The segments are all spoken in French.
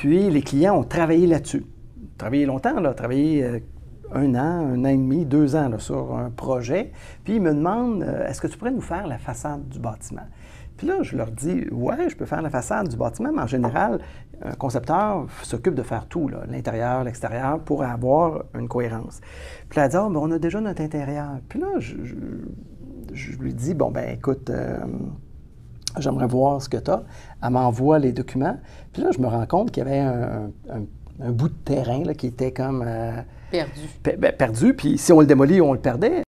Puis les clients ont travaillé là-dessus. Travaillé longtemps, là, travaillé 1 an et demi, 2 ans là, sur un projet. Puis ils me demandent, est-ce que tu pourrais nous faire la façade du bâtiment? Puis là, je leur dis, ouais, je peux faire la façade du bâtiment, mais en général, un concepteur s'occupe de faire tout, l'intérieur, l'extérieur, pour avoir une cohérence. Puis là, elle dit, oh, ben, on a déjà notre intérieur. Puis là, je lui dis, bon, ben écoute, j'aimerais voir ce que tu as. Elle m'envoie les documents. Puis là, je me rends compte qu'il y avait un bout de terrain là, qui était comme... perdu. Perdu, puis si on le démolit, on le perdait.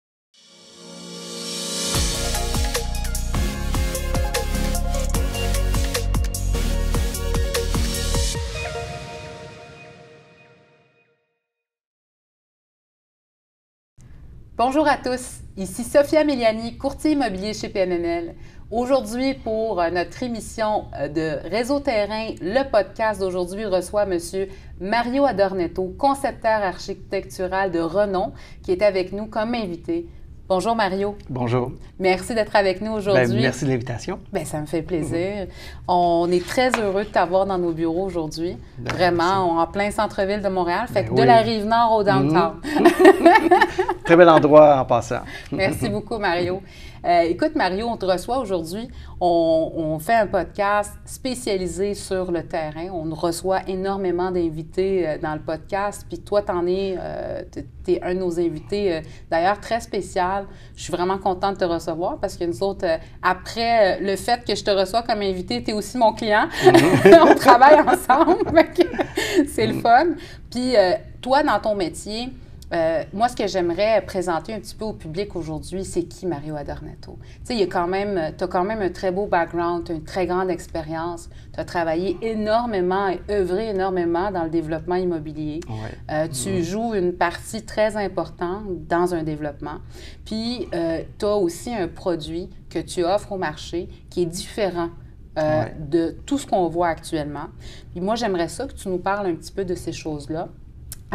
Bonjour à tous, ici Sophia Méliani, courtier immobilier chez PMML. Aujourd'hui, pour notre émission de Réseau Terrain, le podcast d'aujourd'hui reçoit M. Mario Adornetto, concepteur architectural de renom, qui est avec nous comme invité. Bonjour Mario. Bonjour. Merci d'être avec nous aujourd'hui. Merci de l'invitation. Ça me fait plaisir. On est très heureux de t'avoir dans nos bureaux aujourd'hui. Vraiment, en plein centre-ville de Montréal, fait que de la Rive-Nord au downtown. Très bel endroit en passant. Merci beaucoup Mario. Écoute Mario, on te reçoit aujourd'hui. On fait un podcast spécialisé sur le terrain. On reçoit énormément d'invités dans le podcast. Puis toi, tu es un de nos invités, d'ailleurs très spécial. Je suis vraiment contente de te recevoir parce que nous autres, après le fait que je te reçois comme invité, tu es aussi mon client. On travaille ensemble. C'est le fun. Puis toi, dans ton métier, moi, ce que j'aimerais présenter un petit peu au public aujourd'hui, c'est qui Mario Adornetto? Tu sais, tu as quand même un très beau background, tu as une très grande expérience, tu as travaillé énormément et œuvré énormément dans le développement immobilier. Ouais. Tu joues une partie très importante dans un développement. Puis, tu as aussi un produit que tu offres au marché qui est différent de tout ce qu'on voit actuellement. Puis moi, j'aimerais ça que tu nous parles un petit peu de ces choses-là.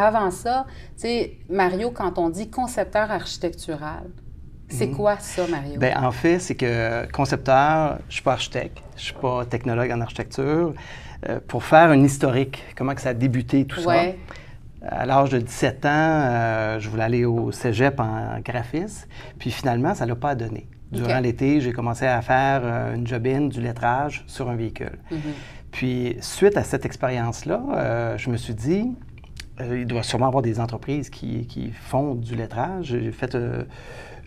Avant ça, tu sais, Mario, quand on dit concepteur architectural, c'est quoi ça, Mario? Bien, en fait, c'est que concepteur, je ne suis pas architecte, je ne suis pas technologue en architecture. Pour faire un historique, comment que ça a débuté tout ça? À l'âge de 17 ans, je voulais aller au cégep en graphisme, puis finalement, ça ne l'a pas donné. Durant l'été, j'ai commencé à faire une job-in, du lettrage sur un véhicule. Puis, suite à cette expérience-là, je me suis dit... il doit sûrement y avoir des entreprises qui font du lettrage. J'ai fait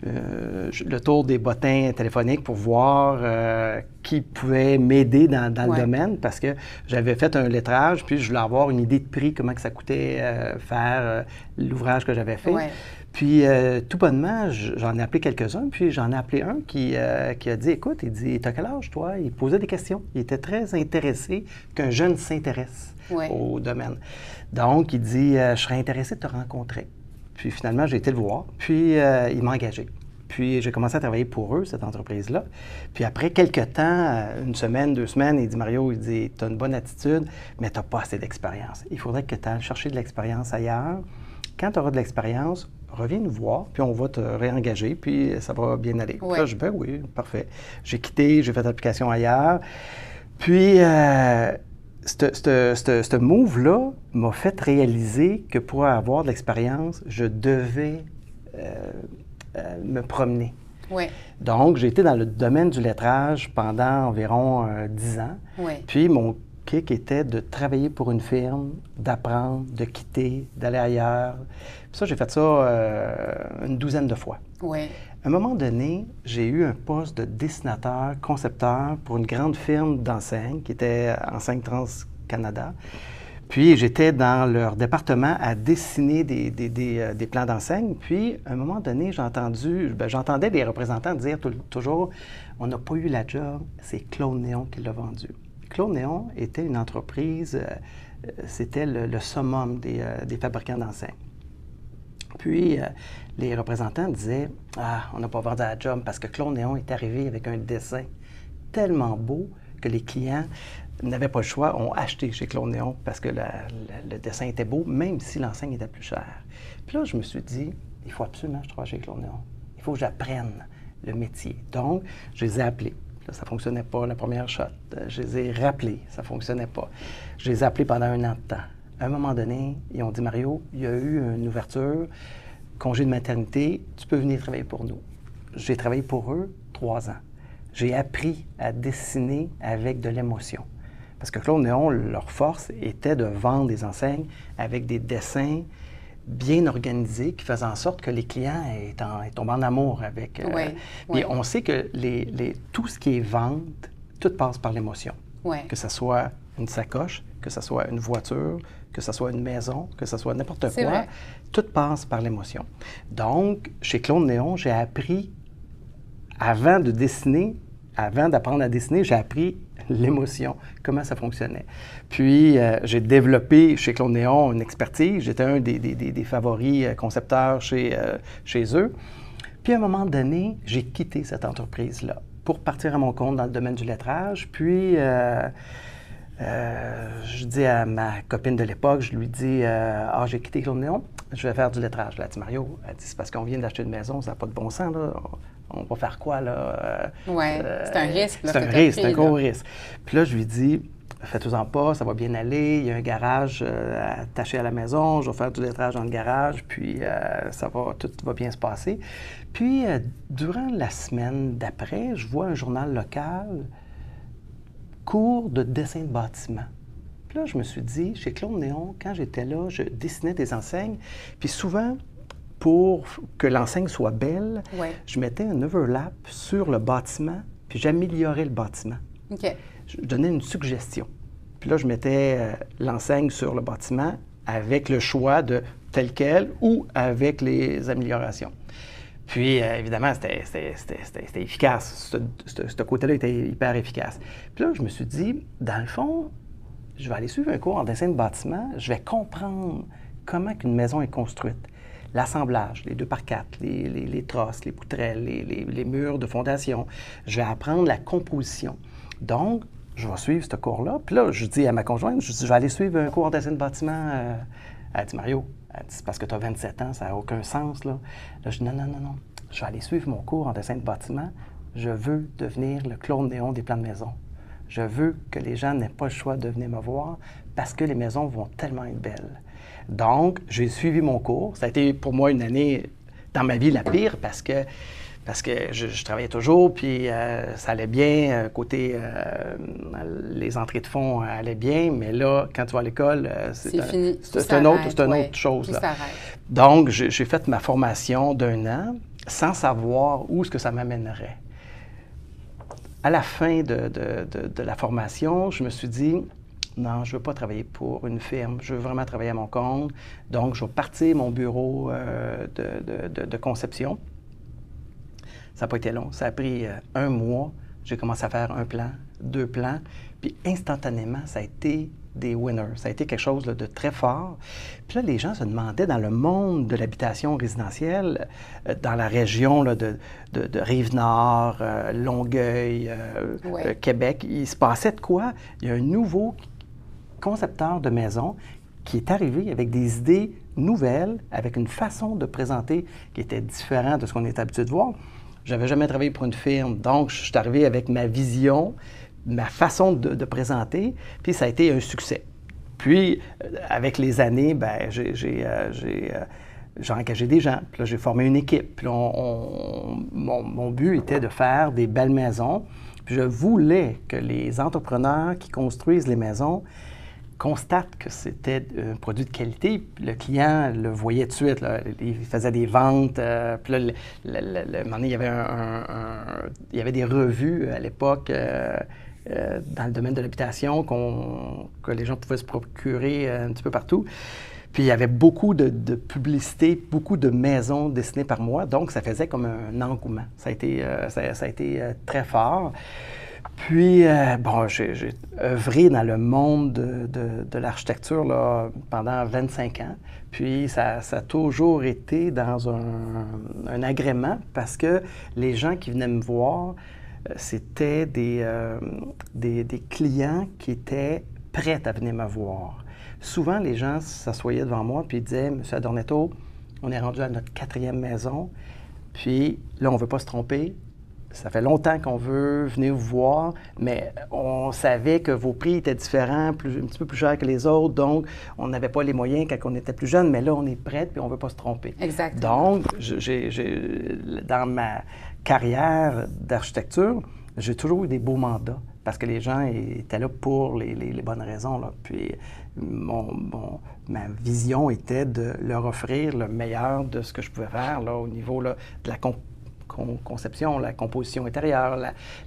le tour des bottins téléphoniques pour voir qui pouvait m'aider dans le domaine parce que j'avais fait un lettrage, puis je voulais avoir une idée de prix, comment que ça coûtait faire l'ouvrage que j'avais fait. Ouais. Puis, tout bonnement, j'en ai appelé quelques-uns, puis j'en ai appelé un qui a dit, écoute, il dit, t'as quel âge, toi? Il posait des questions. Il était très intéressé qu'un jeune s'intéresse au domaine. Donc, il dit, je serais intéressé de te rencontrer. Puis, finalement, j'ai été le voir, puis il m'a engagé. Puis, j'ai commencé à travailler pour eux, cette entreprise-là. Puis, après quelques temps, 1 semaine, 2 semaines, il dit, Mario, il dit, tu as une bonne attitude, mais tu n'as pas assez d'expérience. Il faudrait que tu ailles chercher de l'expérience ailleurs. Quand tu auras de l'expérience, reviens nous voir, puis on va te réengager, puis ça va bien aller. Puis là, je dis, ben oui, parfait. J'ai quitté, j'ai fait l'application ailleurs. Puis, ce move-là m'a fait réaliser que pour avoir de l'expérience, je devais me promener. Oui. Donc, j'ai été dans le domaine du lettrage pendant environ 10 ans. Oui. Puis, mon kick était de travailler pour une firme, d'apprendre, de quitter, d'aller ailleurs. Puis ça, j'ai fait ça une 12aine de fois. Oui. À un moment donné, j'ai eu un poste de dessinateur, concepteur pour une grande firme d'enseigne qui était Enseigne Trans-Canada. Puis, j'étais dans leur département à dessiner des plans d'enseigne. Puis, à un moment donné, j'entendais des représentants dire toujours « On n'a pas eu la job, c'est Claude Néon qui l'a vendu ». Claude Néon était une entreprise, c'était le summum des fabricants d'enseignes. Puis, les représentants disaient « Ah, on n'a pas vendu la job parce que Claude Néon est arrivé avec un dessin tellement beau que les clients n'avaient pas le choix, ont acheté chez Claude Néon parce que le dessin était beau, même si l'enseigne était plus chère. » Puis là, je me suis dit « Il faut absolument que je travaille chez Claude Néon. Il faut que j'apprenne le métier. » Donc, je les ai appelés. Là, ça ne fonctionnait pas la première shot. Je les ai rappelés, ça ne fonctionnait pas. Je les ai appelés pendant 1 an de temps. À un moment donné, ils ont dit, Mario, il y a eu une ouverture, congé de maternité, tu peux venir travailler pour nous. J'ai travaillé pour eux 3 ans. J'ai appris à dessiner avec de l'émotion. Parce que Claude Néon, leur force était de vendre des enseignes avec des dessins bien organisés qui faisaient en sorte que les clients tombent en amour avec. Puis on sait que tout ce qui est vente, tout passe par l'émotion. Que ce soit une sacoche, que ce soit une voiture, que ce soit une maison, que ce soit n'importe quoi, vrai. tout passe par l'émotion. Donc, chez Claude Néon, j'ai appris, avant de dessiner, avant d'apprendre à dessiner, j'ai appris l'émotion, comment ça fonctionnait. Puis, j'ai développé chez Claude Néon une expertise. J'étais un des favoris concepteurs chez eux. Puis, à un moment donné, j'ai quitté cette entreprise-là pour partir à mon compte dans le domaine du lettrage. Puis, je dis à ma copine de l'époque, je lui dis j'ai quitté Claude Néon, je vais faire du lettrage. Elle a dit, Mario, elle dit, c'est parce qu'on vient d'acheter une maison, ça n'a pas de bon sens, là. On va faire quoi, là? C'est un risque. C'est un risque, c'est un gros risque. Puis là, je lui dis, faites-en pas, ça va bien aller. Il y a un garage attaché à la maison, je vais faire du lettrage dans le garage, puis tout va bien se passer. Puis, durant la semaine d'après, je vois un journal local, cours de dessin de bâtiment. Puis là, je me suis dit, chez Claude Néon, quand j'étais là, je dessinais des enseignes, puis souvent, pour que l'enseigne soit belle, je mettais un overlap sur le bâtiment, puis j'améliorais le bâtiment. Je donnais une suggestion. Puis là, je mettais l'enseigne sur le bâtiment avec le choix de tel quel ou avec les améliorations. Puis, évidemment, c'était efficace. Ce côté-là était hyper efficace. Puis là, je me suis dit, dans le fond, je vais aller suivre un cours en dessin de bâtiment, je vais comprendre comment une maison est construite. L'assemblage, les 2x4, les trosses, les poutrelles, les murs de fondation. Je vais apprendre la composition. Donc, je vais suivre ce cours-là. Puis là, je dis à ma conjointe, je vais aller suivre un cours en dessin de bâtiment. Elle dit, Mario, c'est parce que tu as 27 ans, ça n'a aucun sens, là. Là, je dis, non. Je vais aller suivre mon cours en dessin de bâtiment. Je veux devenir le Claude Néon des plans de maison. Je veux que les gens n'aient pas le choix de venir me voir parce que les maisons vont tellement être belles. Donc, j'ai suivi mon cours. Ça a été pour moi une année dans ma vie la pire parce que je travaillais toujours, puis ça allait bien. Côté les entrées de fonds allaient bien, mais là, quand tu vas à l'école, c'est une autre chose. Là. Donc, j'ai fait ma formation d'1 an sans savoir où est-ce que ça m'amènerait. À la fin de la formation, je me suis dit, non, je ne veux pas travailler pour une firme, je veux vraiment travailler à mon compte. Donc, je vais partir mon bureau de conception. Ça n'a pas été long. Ça a pris 1 mois. J'ai commencé à faire 1 plan, 2 plans. Puis instantanément, ça a été des winners. Ça a été quelque chose là, de très fort. Puis là, les gens se demandaient dans le monde de l'habitation résidentielle, dans la région là, de Rive-Nord, Longueuil, Québec, il se passait de quoi? Il y a un nouveau concepteur de maison qui est arrivé avec des idées nouvelles, avec une façon de présenter qui était différente de ce qu'on est habitué de voir. Je n'avais jamais travaillé pour une firme, donc je suis arrivé avec ma vision, ma façon de présenter, puis ça a été un succès. Puis, avec les années, bien, j'ai engagé des gens, puis là, j'ai formé une équipe. Puis là, mon but était de faire des belles maisons, puis je voulais que les entrepreneurs qui construisent les maisons constate que c'était un produit de qualité. Le client le voyait tout de suite. Là. Il faisait des ventes. Puis là, un moment donné, il y avait des revues à l'époque dans le domaine de l'habitation que les gens pouvaient se procurer un petit peu partout. Puis il y avait beaucoup de publicité, beaucoup de maisons dessinées par moi. Donc, ça faisait comme un engouement. Ça a été très fort. Puis, j'ai œuvré dans le monde de l'architecture là, pendant 25 ans. Puis, ça a toujours été dans un agrément parce que les gens qui venaient me voir, c'était des clients qui étaient prêts à venir me voir. Souvent, les gens s'assoyaient devant moi puis ils disaient « Monsieur Adornetto, on est rendu à notre 4e maison, puis là, on ne veut pas se tromper. ça fait longtemps qu'on veut venir vous voir, mais on savait que vos prix étaient différents, un petit peu plus chers que les autres, donc on n'avait pas les moyens quand on était plus jeune, mais là, on est prêt puis on ne veut pas se tromper. Exactement. Donc, dans ma carrière d'architecture, j'ai toujours eu des beaux mandats parce que les gens étaient là pour les bonnes raisons. Là. Puis ma vision était de leur offrir le meilleur de ce que je pouvais faire là, au niveau là, de la conception, la composition intérieure,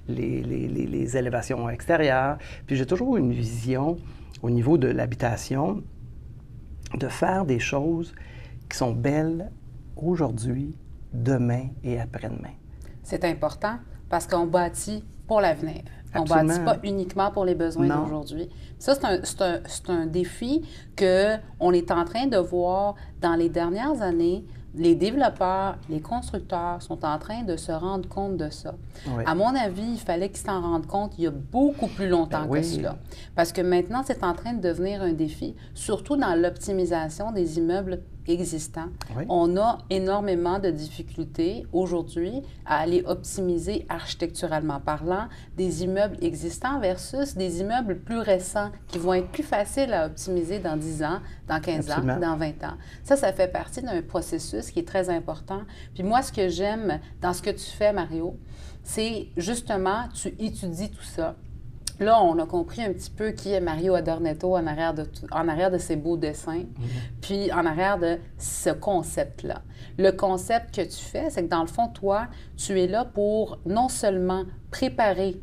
les élévations extérieures. Puis j'ai toujours eu une vision au niveau de l'habitation de faire des choses qui sont belles aujourd'hui, demain et après-demain. C'est important parce qu'on bâtit pour l'avenir. On ne Absolument. bâtit pas uniquement pour les besoins d'aujourd'hui. Ça, c'est un défi qu'on est en train de voir dans les dernières années. Les développeurs, les constructeurs sont en train de se rendre compte de ça. Oui. À mon avis, il fallait qu'ils s'en rendent compte il y a beaucoup plus longtemps que cela. Parce que maintenant, c'est en train de devenir un défi, surtout dans l'optimisation des immeubles existants. Oui. On a énormément de difficultés aujourd'hui à aller optimiser architecturalement parlant des immeubles existants versus des immeubles plus récents qui vont être plus faciles à optimiser dans 10 ans, dans 15 Absolument. ans, dans 20 ans. Ça fait partie d'un processus qui est très important. Puis moi, ce que j'aime dans ce que tu fais, Mario, c'est justement, tu étudies tout ça. Là, on a compris un petit peu qui est Mario Adornetto en arrière de ses beaux dessins, puis en arrière de ce concept-là. Le concept que tu fais, c'est que dans le fond, toi, tu es là pour non seulement préparer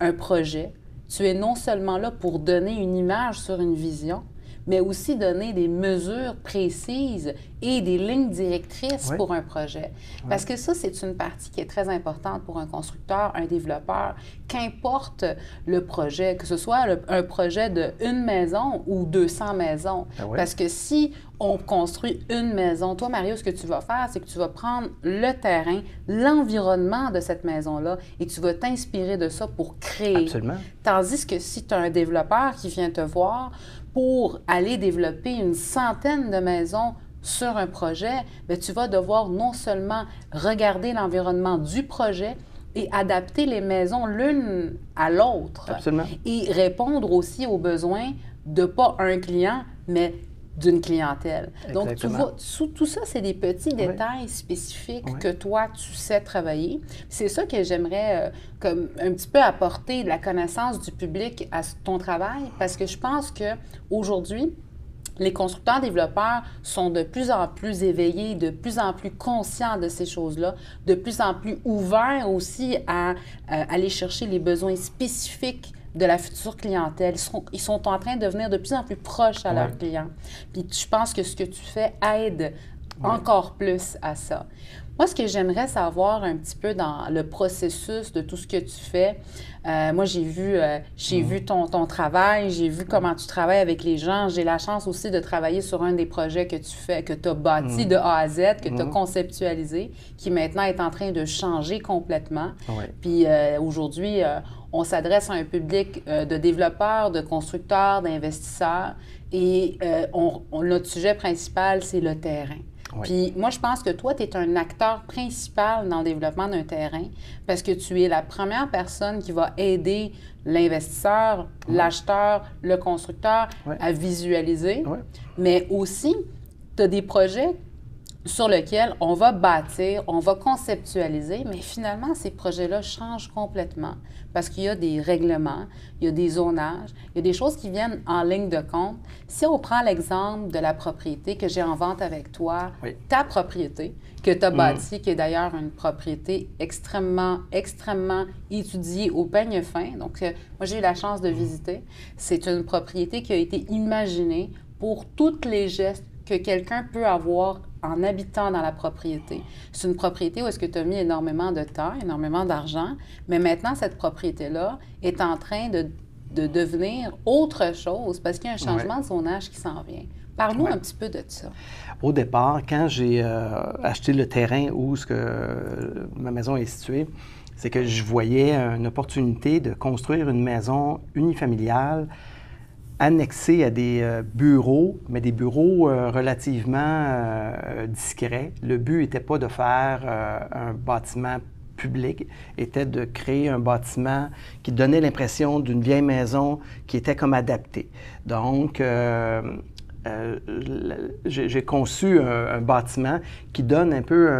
un projet, tu es non seulement là pour donner une image sur une vision, mais aussi donner des mesures précises et des lignes directrices pour un projet. Parce que ça, c'est une partie qui est très importante pour un constructeur, un développeur, qu'importe le projet, que ce soit un projet de une maison ou 200 maisons. Parce que si on construit une maison, toi, Mario, ce que tu vas faire, c'est que tu vas prendre le terrain, l'environnement de cette maison-là et tu vas t'inspirer de ça pour créer. Absolument. Tandis que si tu as un développeur qui vient te voir pour aller développer une centaine de maisons sur un projet, bien, tu vas devoir non seulement regarder l'environnement du projet et adapter les maisons l'une à l'autre. Absolument. Et répondre aussi aux besoins de pas un client, mais d'une clientèle. Exactement. Donc, tu vois, tout ça, c'est des petits détails spécifiques que toi, tu sais travailler. C'est ça que j'aimerais comme un petit peu apporter de la connaissance du public à ton travail, parce que je pense qu'aujourd'hui, les constructeurs-développeurs sont de plus en plus éveillés, de plus en plus conscients de ces choses-là, de plus en plus ouverts aussi à aller chercher les besoins spécifiques de la future clientèle. Ils sont en train de devenir de plus en plus proches à leurs clients. Puis je pense que ce que tu fais aide encore plus à ça. Moi, ce que j'aimerais savoir un petit peu dans le processus de tout ce que tu fais, moi, j'ai vu ton travail, j'ai vu comment tu travailles avec les gens. J'ai la chance aussi de travailler sur un des projets que tu fais, que tu as bâti de A à Z, que tu as conceptualisé, qui maintenant est en train de changer complètement. Puis aujourd'hui, on s'adresse à un public de développeurs, de constructeurs, d'investisseurs et notre sujet principal, c'est le terrain. Puis moi, je pense que toi, tu es un acteur principal dans le développement d'un terrain parce que tu es la première personne qui va aider l'investisseur, l'acheteur, le constructeur à visualiser. Mais aussi, tu as des projets sur lesquels on va bâtir, on va conceptualiser, mais finalement, ces projets-là changent complètement parce qu'il y a des règlements, il y a des zonages, il y a des choses qui viennent en ligne de compte. Si on prend l'exemple de la propriété que j'ai en vente avec toi, ta propriété que tu as bâtie, qui est d'ailleurs une propriété extrêmement, extrêmement étudiée au peigne fin, donc moi, j'ai eu la chance de visiter. C'est une propriété qui a été imaginée pour tous les gestes que quelqu'un peut avoir en habitant dans la propriété. C'est une propriété où est-ce que tu as mis énormément de temps, énormément d'argent, mais maintenant, cette propriété-là est en train de devenir autre chose parce qu'il y a un changement de zonage qui s'en vient. Parle-nous un petit peu de ça. Au départ, quand j'ai acheté le terrain où ma maison est située, c'est que je voyais une opportunité de construire une maison unifamiliale annexés à des bureaux, mais des bureaux relativement discrets. Le but n'était pas de faire un bâtiment public était de créer un bâtiment qui donnait l'impression d'une vieille maison qui était comme adaptée. Donc, j'ai conçu un bâtiment qui donne un peu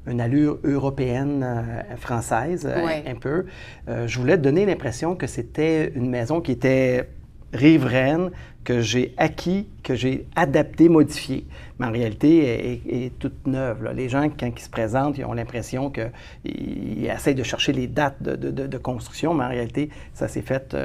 une allure européenne, française, un peu. Je voulais donner l'impression que c'était une maison qui était riveraine, que j'ai acquis, que j'ai adapté, modifié. Mais en réalité, elle est toute neuve, là. Les gens, quand ils se présentent, ils ont l'impression qu'ils essayent de chercher les dates de construction, mais en réalité, ça s'est fait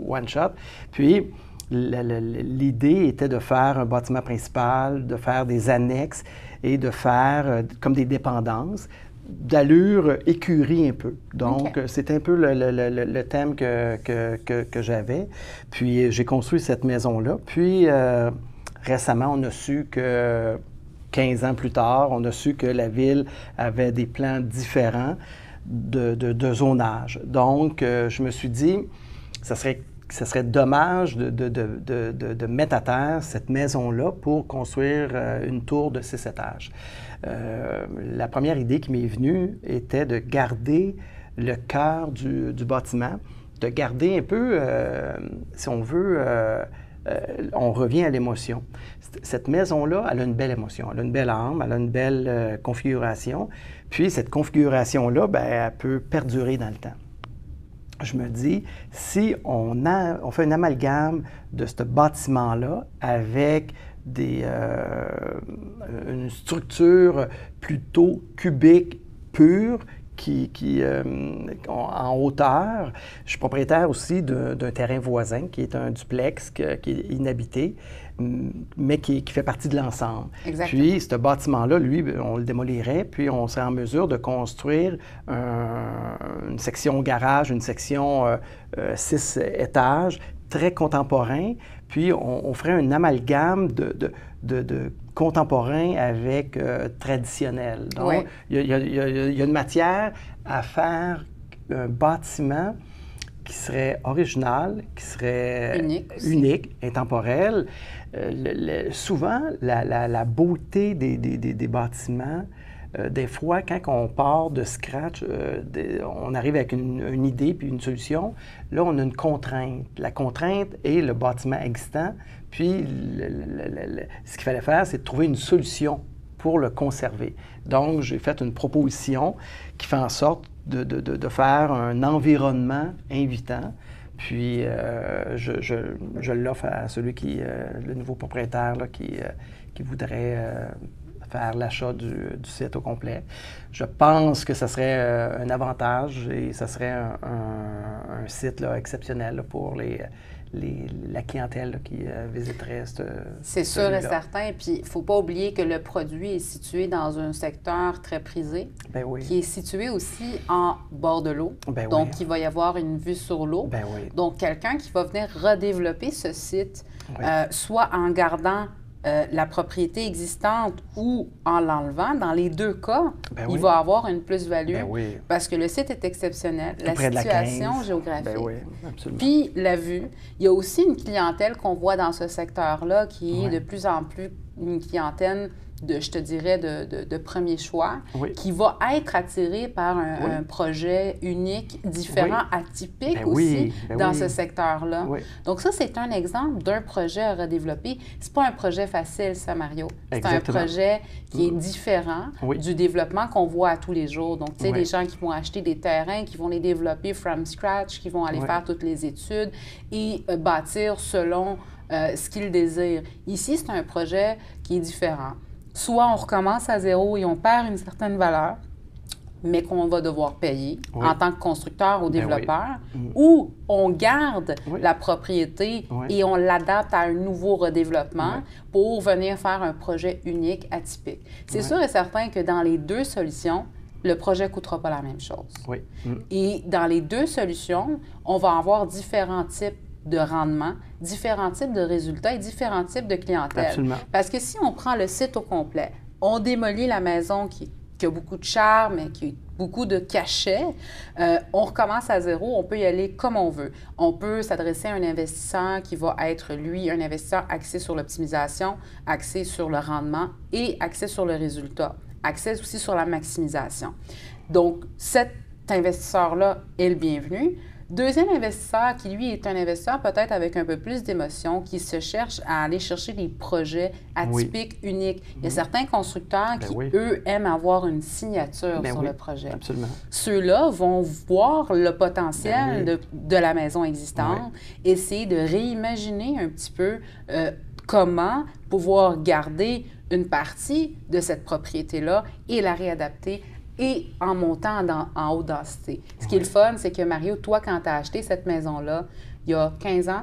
one shot. Puis, l'idée était de faire un bâtiment principal, de faire des annexes et de faire comme des dépendances, d'allure écurie un peu. Donc, c'était un peu le thème que j'avais. Puis, j'ai construit cette maison-là. Puis, récemment, on a su que 15 ans plus tard, on a su que la ville avait des plans différents de zonage. Donc, je me suis dit, ça serait dommage de mettre à terre cette maison-là pour construire une tour de 6 étages. La première idée qui m'est venue était de garder le cœur du bâtiment, de garder un peu, si on veut, on revient à l'émotion. Cette maison-là, elle a une belle émotion, elle a une belle âme, elle a une belle configuration. Puis cette configuration-là, bien, elle peut perdurer dans le temps. Je me dis, si on fait un amalgame de ce bâtiment-là avec une structure plutôt cubique pure en hauteur. Je suis propriétaire aussi d'un terrain voisin qui est un duplex qui est inhabité, mais qui fait partie de l'ensemble. Puis, ce bâtiment-là, lui, on le démolirait, puis on serait en mesure de construire une section garage, une section 6 étages, très contemporain, puis on ferait un amalgame de contemporain avec traditionnel. Donc, il y a une matière à faire un bâtiment qui serait original, qui serait unique, intemporel. Souvent, la beauté des bâtiments, des fois, quand on part de scratch, on arrive avec une idée puis une solution. Là, on a une contrainte. La contrainte est le bâtiment existant. Puis, ce qu'il fallait faire, c'est de trouver une solution pour le conserver. Donc, j'ai fait une proposition qui fait en sorte de faire un environnement invitant. Puis, je l'offre à celui le nouveau propriétaire là, qui voudrait faire l'achat du site au complet. Je pense que ça serait un avantage et ça serait un site là, exceptionnel là, pour la clientèle là, qui visiterait C'est sûr et certain. Puis, il ne faut pas oublier que le produit est situé dans un secteur très prisé, qui est situé aussi en bord de l'eau. Donc, il va y avoir une vue sur l'eau. Donc, quelqu'un qui va venir redévelopper ce site, soit en gardant la propriété existante ou en l'enlevant, dans les deux cas, il va avoir une plus-value parce que le site est exceptionnel, la situation géographique, puis la vue. Il y a aussi une clientèle qu'on voit dans ce secteur-là qui est de plus en plus une clientèle je te dirais, de premier choix, qui va être attiré par un projet unique, différent, atypique aussi dans ce secteur-là. Donc ça, c'est un exemple d'un projet à redévelopper. C'est pas un projet facile, ça, Mario. C'est un projet qui est différent du développement qu'on voit à tous les jours. Donc, tu sais, des gens qui vont acheter des terrains, qui vont les développer from scratch, qui vont aller faire toutes les études et bâtir selon ce qu'ils désirent. Ici, c'est un projet qui est différent. Soit on recommence à zéro et on perd une certaine valeur, mais qu'on va devoir payer en tant que constructeur ou développeur, ou on garde la propriété et on l'adapte à un nouveau redéveloppement pour venir faire un projet unique, atypique. C'est sûr et certain que dans les deux solutions, le projet ne coûtera pas la même chose. Et dans les deux solutions, on va avoir différents types de rendement, différents types de résultats et différents types de clientèle. Absolument. Parce que si on prend le site au complet, on démolit la maison qui a beaucoup de charme et qui a beaucoup de cachet, on recommence à zéro, on peut y aller comme on veut. On peut s'adresser à un investisseur qui va être, lui, un investisseur axé sur l'optimisation, axé sur le rendement et axé sur le résultat, axé aussi sur la maximisation. Donc, cet investisseur-là est le bienvenu. Deuxième investisseur qui, lui, est un investisseur peut-être avec un peu plus d'émotion, qui se cherche à aller chercher des projets atypiques, uniques. Il y a certains constructeurs qui, eux, aiment avoir une signature sur le projet. Absolument. Ceux-là vont voir le potentiel de la maison existante, essayer de réimaginer un petit peu comment pouvoir garder une partie de cette propriété-là et la réadapter et en montant en haute densité. Ce qui est le fun, c'est que Mario, toi, quand tu as acheté cette maison-là, il y a 15 ans,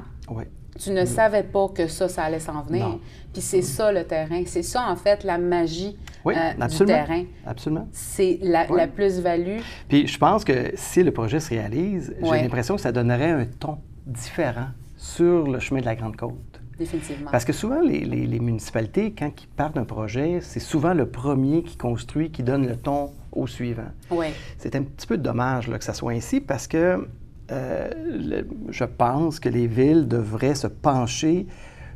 tu ne savais pas que ça allait s'en venir. Puis c'est ça le terrain. C'est ça, en fait, la magie du terrain. Absolument. C'est la plus-value. Puis je pense que si le projet se réalise, j'ai l'impression que ça donnerait un ton différent sur le chemin de la Grande Côte. Définitivement. Parce que souvent, les municipalités, quand ils partent d'un projet, c'est souvent le premier qui construit, qui donne le ton au suivant. Oui. C'est un petit peu dommage là, que ça soit ainsi parce que je pense que les villes devraient se pencher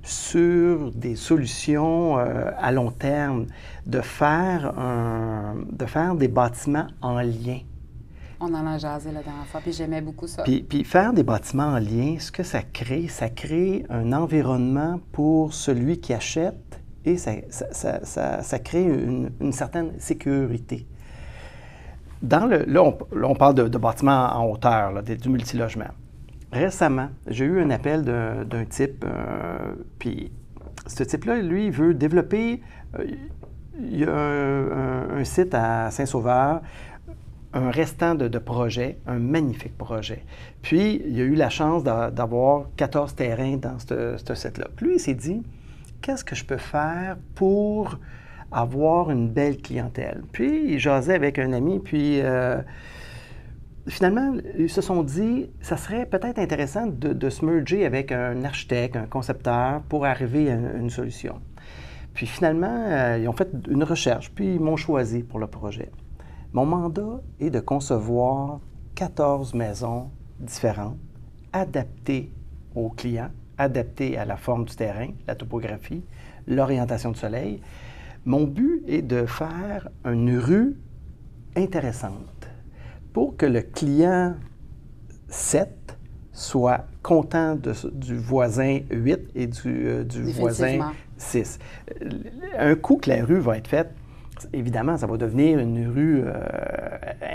sur des solutions à long terme, de faire des bâtiments en lien. On en a jasé la dernière fois, puis j'aimais beaucoup ça. Puis faire des bâtiments en lien, ce que ça crée un environnement pour celui qui achète et ça crée une certaine sécurité. Là, on parle de bâtiments en hauteur, là, du multilogement. Récemment, j'ai eu un appel d'un type, puis ce type-là, lui, il veut développer, il y a un site à Saint-Sauveur, un restant de projet, un magnifique projet. Puis, il a eu la chance d'avoir 14 terrains dans ce site-là. Puis lui, il s'est dit, qu'est-ce que je peux faire pour avoir une belle clientèle? Puis, il jasait avec un ami, puis finalement, ils se sont dit, ça serait peut-être intéressant de se merger avec un architecte, un concepteur, pour arriver à une solution. Puis finalement, ils ont fait une recherche, puis ils m'ont choisi pour le projet. Mon mandat est de concevoir 14 maisons différentes, adaptées aux clients, adaptées à la forme du terrain, la topographie, l'orientation du soleil. Mon but est de faire une rue intéressante pour que le client 7 soit content du voisin 8 et du voisin 6. Un coup que la rue va être faite, évidemment, ça va devenir une rue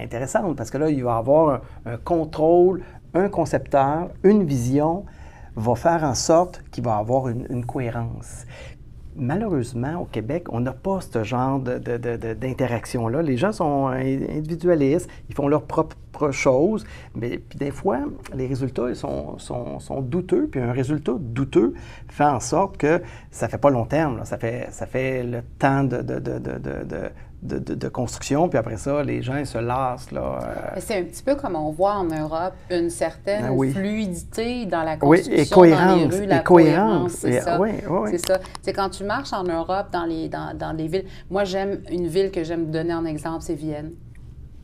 intéressante parce que là, il va y avoir un contrôle, un concepteur, une vision va faire en sorte qu'il va y avoir une cohérence. Malheureusement, au Québec, on n'a pas ce genre d'interaction-là. Les gens sont individualistes, ils font leurs propres choses, mais puis des fois, les résultats ils sont douteux, puis un résultat douteux fait en sorte que ça ne fait pas long terme. Là. Ça fait le temps de construction, puis après ça, les gens ils se lassent. C'est un petit peu comme on voit en Europe, une certaine fluidité dans la construction, et cohérence, dans les rues, la cohérence, c'est ça. C'est ça. C'est quand tu marches en Europe, dans les villes. Moi, j'aime une ville que j'aime donner en exemple, c'est Vienne.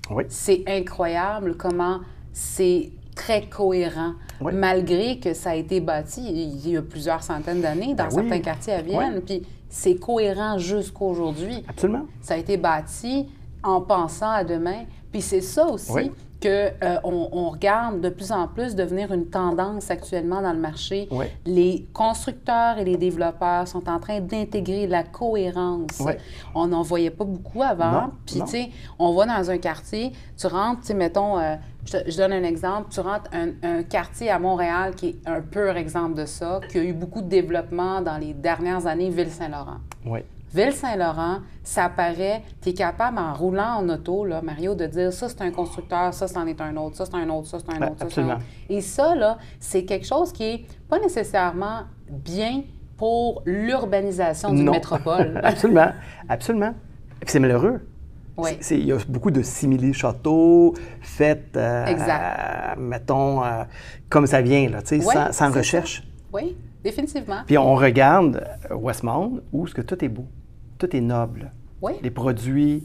Oui. C'est incroyable comment c'est très cohérent, malgré que ça a été bâti il y a plusieurs centaines d'années dans certains quartiers à Vienne. Puis c'est cohérent jusqu'à aujourd'hui. Absolument. Ça a été bâti en pensant à demain. Puis c'est ça aussi qu'on regarde de plus en plus devenir une tendance actuellement dans le marché. Oui. Les constructeurs et les développeurs sont en train d'intégrer la cohérence. Oui. On n'en voyait pas beaucoup avant. Puis, tu sais, on va dans un quartier, tu rentres, tu sais, mettons, je donne un exemple, tu rentres un quartier à Montréal qui est un pur exemple de ça, qui a eu beaucoup de développement dans les dernières années, Ville-Saint-Laurent. Oui. Ville-Saint-Laurent, ça paraît, tu es capable, en roulant en auto, là, Mario, de dire ça, c'est un constructeur, ça, c'en est un autre, ça, c'est un autre, ça, c'est un autre, ça, c'est un autre. Et ça, là, c'est quelque chose qui n'est pas nécessairement bien pour l'urbanisation d'une métropole. Absolument, absolument. Et puis c'est malheureux. Oui. Il y a beaucoup de simili-châteaux faits, mettons, comme ça vient, là, sans recherche. Ça. Oui, définitivement. Puis on regarde Westmount, où ce que tout est beau, tout est noble. Oui. Les produits,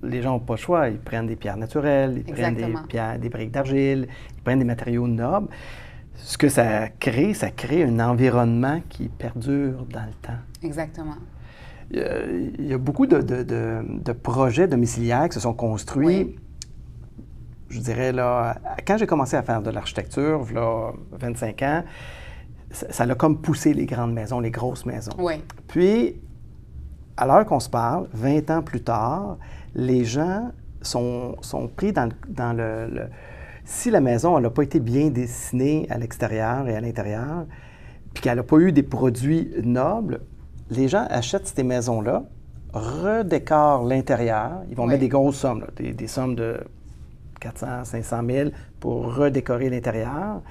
les gens n'ont pas le choix. Ils prennent des pierres naturelles, ils prennent des briques d'argile, ils prennent des matériaux nobles. Ce que ça crée un environnement qui perdure dans le temps. Exactement. il y a beaucoup de projets domiciliaires qui se sont construits, oui. Je dirais, là, quand j'ai commencé à faire de l'architecture, là, 25 ans, ça a comme poussé les grandes maisons, les grosses maisons. Oui. Puis, à l'heure qu'on se parle, 20 ans plus tard, les gens sont pris dans le... Si la maison n'a pas été bien dessinée à l'extérieur et à l'intérieur, puis qu'elle n'a pas eu des produits nobles, les gens achètent ces maisons-là, redécorent l'intérieur, ils vont mettre des grosses sommes, là, des sommes de 400, 500 000 pour redécorer l'intérieur,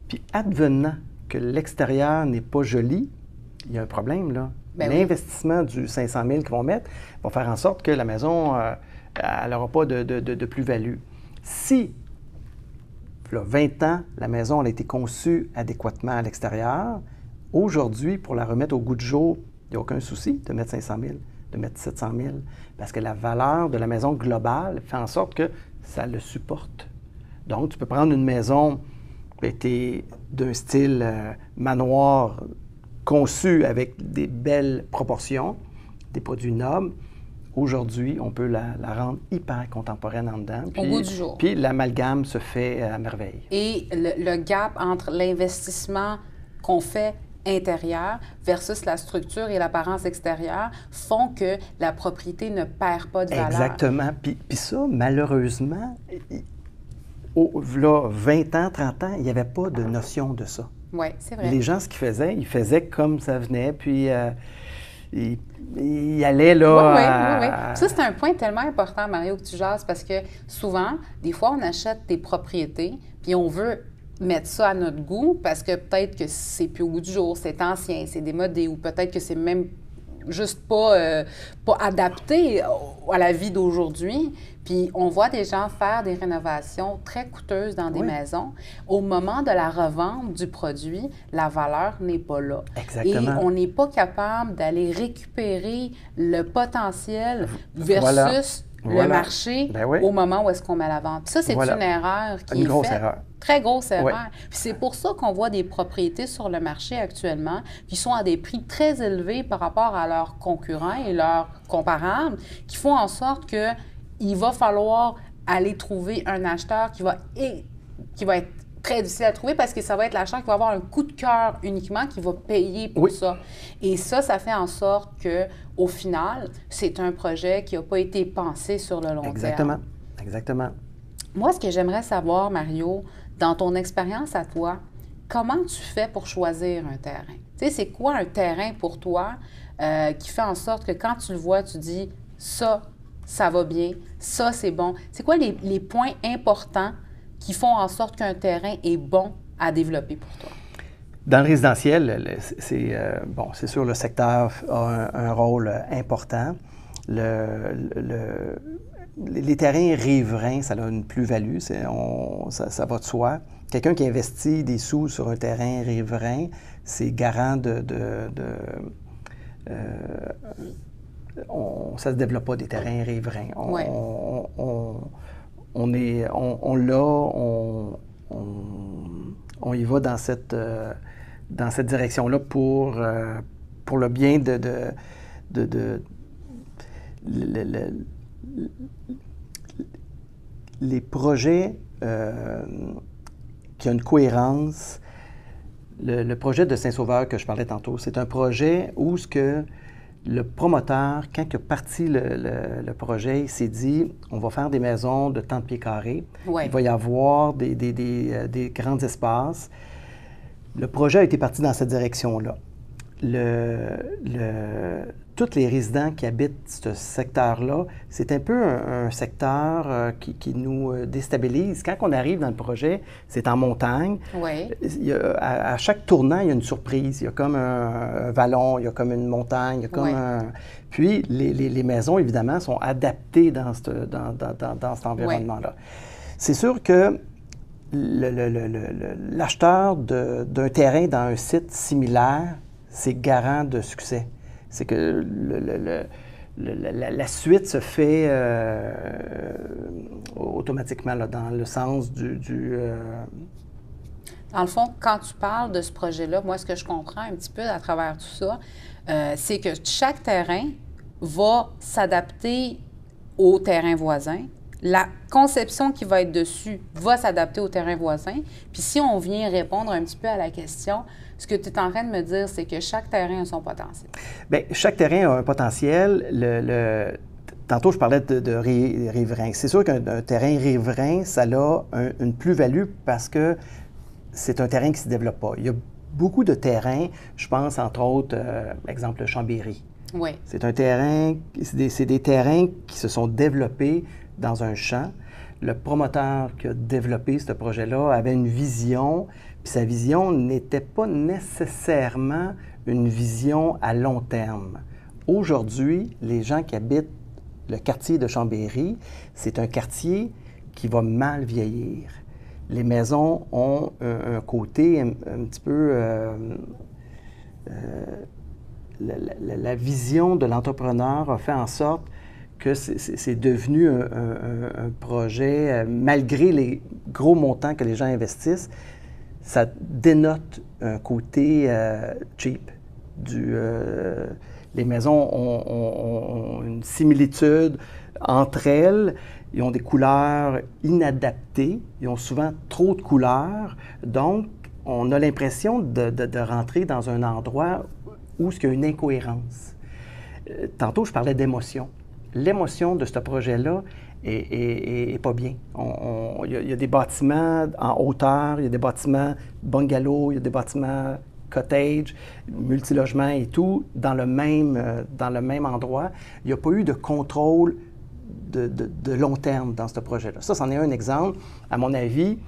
puis advenant que l'extérieur n'est pas joli, il y a un problème, là. L'investissement du 500 000 qu'ils vont mettre va faire en sorte que la maison, elle n'aura pas de plus-value. Si, là, 20 ans, la maison elle a été conçue adéquatement à l'extérieur, aujourd'hui, pour la remettre au goût du jour, il n'y a aucun souci de mettre 500 000, de mettre 700 000, parce que la valeur de la maison globale fait en sorte que ça le supporte. Donc, tu peux prendre une maison qui a été d'un style manoir, conçue avec des belles proportions, des produits nobles. Aujourd'hui, on peut la rendre hyper contemporaine en dedans. Au goût du jour. Puis l'amalgame se fait à merveille. Et le gap entre l'investissement qu'on fait intérieur versus la structure et l'apparence extérieure font que la propriété ne perd pas de valeur. Exactement. Puis ça, malheureusement, là, 20 ans, 30 ans, il n'y avait pas de notion de ça. Oui, c'est vrai. Les gens, ce ils faisaient comme ça venait, puis ils allaient là... Oui. Ça, c'est un point tellement important, Mario, que tu jases, parce que souvent, des fois, on achète des propriétés, puis on veut mettre ça à notre goût, parce que peut-être que c'est plus au goût du jour, c'est ancien, c'est démodé, ou peut-être que c'est même juste pas adapté à la vie d'aujourd'hui. Puis on voit des gens faire des rénovations très coûteuses dans des maisons. Au moment de la revente du produit, la valeur n'est pas là. Exactement. Et on n'est pas capable d'aller récupérer le potentiel versus le marché au moment où est-ce qu'on met la vente. Ça, c'est une erreur qui est grosse faite. Erreur. Très grosse erreur. Puis c'est pour ça qu'on voit des propriétés sur le marché actuellement qui sont à des prix très élevés par rapport à leurs concurrents et leurs comparables, qui font en sorte qu'il va falloir aller trouver un acheteur qui va être très difficile à trouver parce que ça va être l'acheteur qui va avoir un coup de cœur uniquement, qui va payer pour ça. Et ça fait en sorte qu'au final, c'est un projet qui n'a pas été pensé sur le long terme. Exactement. Moi, ce que j'aimerais savoir, Mario, dans ton expérience à toi, comment tu fais pour choisir un terrain? Tu sais, c'est quoi un terrain pour toi qui fait en sorte que quand tu le vois, tu dis « ça va bien, ça, c'est bon ». C'est quoi les points importants qui font en sorte qu'un terrain est bon à développer pour toi? Dans le résidentiel, c'est sûr, le secteur a un rôle important. Les terrains riverains, ça a une plus-value, ça va de soi. Quelqu'un qui investit des sous sur un terrain riverain, c'est garant ça ne se développe pas des terrains riverains. On y va dans cette direction-là pour le bien les projets qui ont une cohérence. Le projet de Saint-Sauveur que je parlais tantôt, c'est un projet où le promoteur, quand il a parti le projet, il s'est dit on va faire des maisons de tant de pieds carrés. Il va y avoir des grands espaces. Le projet a été parti dans cette direction-là. Tous les résidents qui habitent ce secteur-là, c'est un peu un secteur qui nous déstabilise. Quand on arrive dans le projet, c'est en montagne. À chaque tournant, il y a une surprise. Il y a comme un vallon, il y a comme une montagne, il y a comme Puis, les maisons, évidemment, sont adaptées dans cet environnement-là. C'est sûr que l'acheteur d'un terrain dans un site similaire, c'est garant de succès. C'est que la suite se fait automatiquement là, dans le sens Dans le fond, quand tu parles de ce projet-là, moi, ce que je comprends un petit peu à travers tout ça, c'est que chaque terrain va s'adapter au terrain voisin. La conception qui va être dessus va s'adapter au terrain voisin. Puis si on vient répondre un petit peu à la question, ce que tu es en train de me dire, c'est que chaque terrain a son potentiel. Bien, chaque terrain a un potentiel. Tantôt, je parlais de riverain. C'est sûr qu'un terrain riverain, ça a une plus-value parce que c'est un terrain qui ne se développe pas. Il y a beaucoup de terrains, je pense entre autres, exemple, Chambéry. Oui. C'est des terrains qui se sont développés dans un champ. Le promoteur qui a développé ce projet-là avait une vision, puis sa vision n'était pas nécessairement une vision à long terme. Aujourd'hui, les gens qui habitent le quartier de Chambéry, c'est un quartier qui va mal vieillir. Les maisons ont un côté un petit peu... la vision de l'entrepreneur a fait en sorte que c'est devenu un projet, malgré les gros montants que les gens investissent, ça dénote un côté cheap. Les maisons ont une similitude entre elles. Ils ont des couleurs inadaptées. Ils ont souvent trop de couleurs. Donc, on a l'impression de rentrer dans un endroit où il y a une incohérence. Tantôt, je parlais d'émotion. L'émotion de ce projet-là est pas bien. Il y a des bâtiments en hauteur, il y a des bâtiments bungalow, il y a des bâtiments cottage, multilogements et tout, dans le même endroit. Il n'y a pas eu de contrôle de long terme dans ce projet-là. Ça, c'en est un exemple, à mon avis,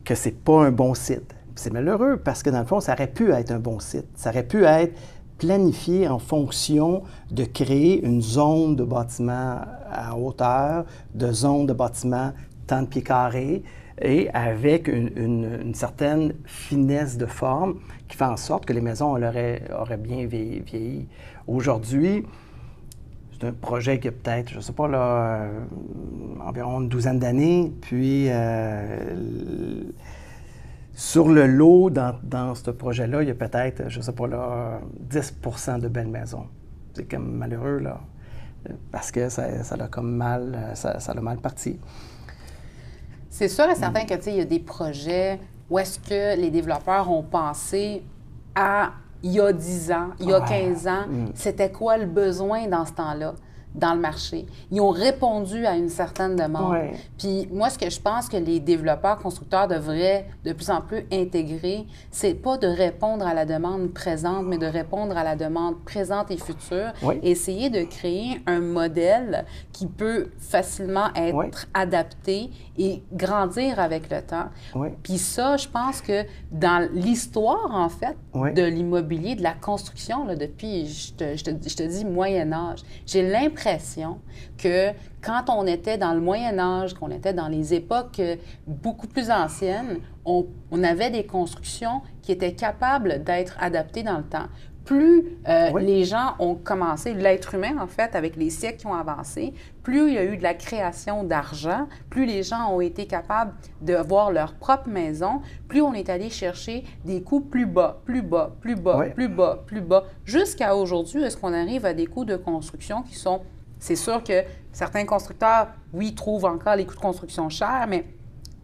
que c'est pas un bon site. C'est malheureux parce que, dans le fond, ça aurait pu être un bon site. Ça aurait pu être planifié en fonction de créer une zone de bâtiment à hauteur, de zone de bâtiment tant de pieds carrés, et avec une certaine finesse de forme qui fait en sorte que les maisons auraient bien vieilli. Aujourd'hui, c'est un projet qui a peut-être, je ne sais pas, là, environ une douzaine d'années, puis sur le lot, dans ce projet-là, il y a peut-être, je ne sais pas, là, 10 % de belles maisons. C'est comme malheureux, là, parce que ça a comme mal, ça a mal parti. C'est sûr et certain que, tu sais, il y a des projets où est-ce que les développeurs ont pensé à, il y a 10 ans, il y a 15 ans, c'était quoi le besoin dans ce temps-là, dans le marché. Ils ont répondu à une certaine demande. Ouais. Puis moi, ce que je pense que les développeurs, constructeurs devraient de plus en plus intégrer, c'est pas de répondre à la demande présente, mais de répondre à la demande présente et future. Oui. Essayer de créer un modèle qui peut facilement être adapté et grandir avec le temps. Oui. Puis ça, je pense que dans l'histoire, en fait, de l'immobilier, de la construction, là, depuis, je te dis Moyen-Âge, j'ai l'impression que quand on était dans le Moyen-Âge, qu'on était dans les époques beaucoup plus anciennes, on avait des constructions qui étaient capables d'être adaptées dans le temps. Plus les gens ont commencé, l'être humain, en fait, avec les siècles qui ont avancé, plus il y a eu de la création d'argent, plus les gens ont été capables de voir leur propre maison, plus on est allé chercher des coûts plus bas, plus bas, plus bas, plus bas, plus bas, jusqu'à aujourd'hui, est-ce qu'on arrive à des coûts de construction qui sont... C'est sûr que certains constructeurs, oui, trouvent encore les coûts de construction chers, mais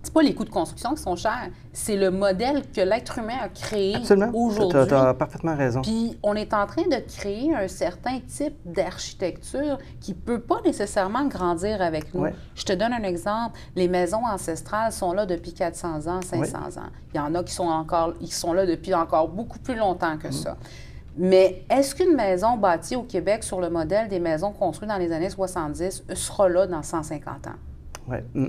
c'est pas les coûts de construction qui sont chers, c'est le modèle que l'être humain a créé aujourd'hui. Tu as parfaitement raison. Puis on est en train de créer un certain type d'architecture qui peut pas nécessairement grandir avec nous. Je te donne un exemple. Les maisons ancestrales sont là depuis 400 ans, 500 ans. Il y en a qui sont là depuis encore beaucoup plus longtemps que ça. Mais est-ce qu'une maison bâtie au Québec sur le modèle des maisons construites dans les années 70 sera là dans 150 ans?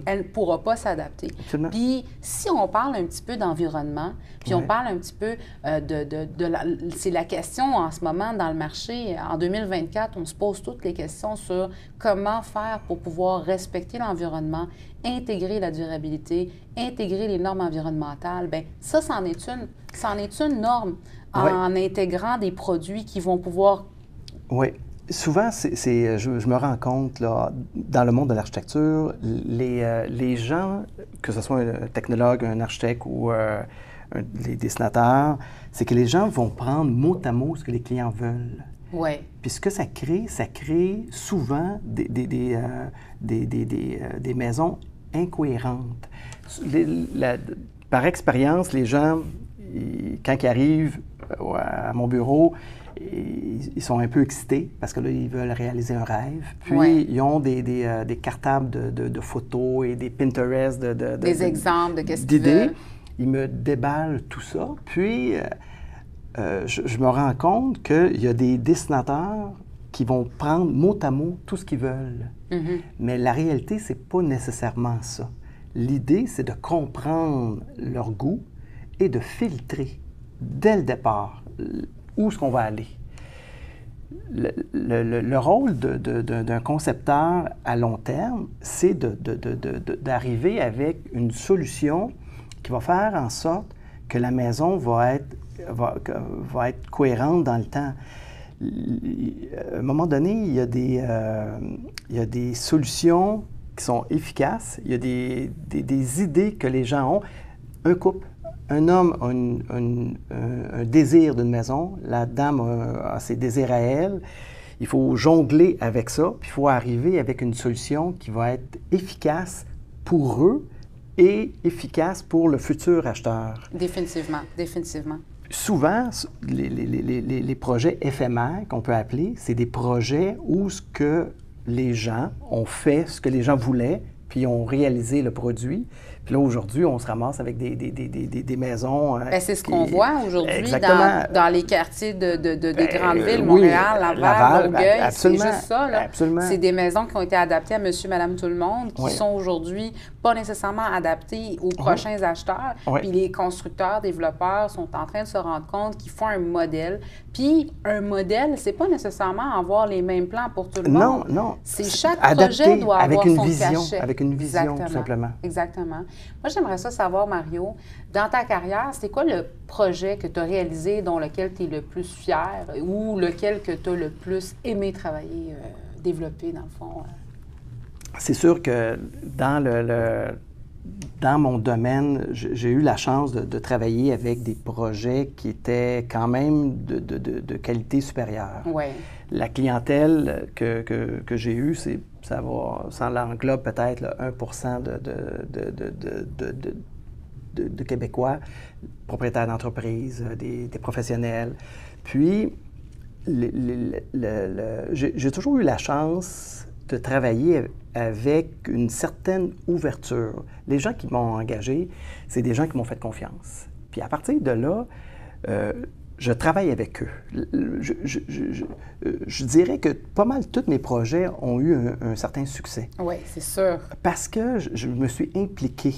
Elle ne pourra pas s'adapter. Puis, si on parle un petit peu d'environnement, puis on parle un petit peu c'est la question en ce moment dans le marché. En 2024, on se pose toutes les questions sur comment faire pour pouvoir respecter l'environnement, intégrer la durabilité, intégrer les normes environnementales. Bien, ça, c'en est une norme en intégrant des produits qui vont pouvoir... Oui. Souvent, je me rends compte, là, dans le monde de l'architecture, les gens, que ce soit un technologue, un architecte ou les dessinateurs, c'est que les gens vont prendre mot à mot ce que les clients veulent. Ouais. Puis ce que ça crée souvent des maisons incohérentes. Par expérience, les gens, quand ils arrivent à mon bureau, ils sont un peu excités parce que là, ils veulent réaliser un rêve. Puis, ils ont des cartables de photos et des Pinterest des exemples de qu'est-ce d'idées. qu'ils veulent. Ils me déballent tout ça. Puis, je me rends compte qu'il y a des dessinateurs qui vont prendre mot à mot tout ce qu'ils veulent. Mm-hmm. Mais la réalité, c'est pas nécessairement ça. L'idée, c'est de comprendre leur goût et de filtrer dès le départ où est-ce qu'on va aller. Le rôle d'un concepteur à long terme, c'est d'arriver avec une solution qui va faire en sorte que la maison va être cohérente dans le temps. À un moment donné, il y a des solutions qui sont efficaces, il y a des idées que les gens ont. Un couple, un homme a un désir d'une maison, la dame a ses désirs à elle. Il faut jongler avec ça, puis il faut arriver avec une solution qui va être efficace pour eux et efficace pour le futur acheteur. Définitivement, définitivement. Souvent, les projets éphémères qu'on peut appeler, c'est des projets où ce que les gens ont fait ce que les gens voulaient, puis ont réalisé le produit. Puis là, aujourd'hui, on se ramasse avec des maisons... Bien, c'est ce qu'on voit aujourd'hui dans les quartiers des grandes villes, Montréal, Laval, Longueuil. C'est juste ça, là. Absolument. C'est des maisons qui ont été adaptées à monsieur, madame, tout le monde, qui sont aujourd'hui pas nécessairement adaptées aux prochains acheteurs. Puis les constructeurs, développeurs sont en train de se rendre compte qu'ils font un modèle. Puis un modèle, c'est pas nécessairement avoir les mêmes plans pour tout le monde. Non. C'est chaque projet doit avoir son cachet. Avec une vision, tout simplement. Exactement. Moi, j'aimerais ça savoir, Mario, dans ta carrière, c'est quoi le projet que tu as réalisé dont lequel tu es le plus fier ou lequel que tu as le plus aimé travailler, développer, dans le fond? C'est sûr que dans mon domaine, j'ai eu la chance de travailler avec des projets qui étaient quand même de qualité supérieure. Ouais. La clientèle que j'ai eue, ça l'englobe peut-être là, 1% de Québécois, propriétaires d'entreprises, des professionnels. Puis, j'ai toujours eu la chance de travailler avec une certaine ouverture. Les gens qui m'ont engagé, c'est des gens qui m'ont fait confiance. Puis à partir de là, je travaille avec eux. Je dirais que pas mal tous mes projets ont eu un certain succès. Oui, c'est sûr. Parce que je me suis impliqué.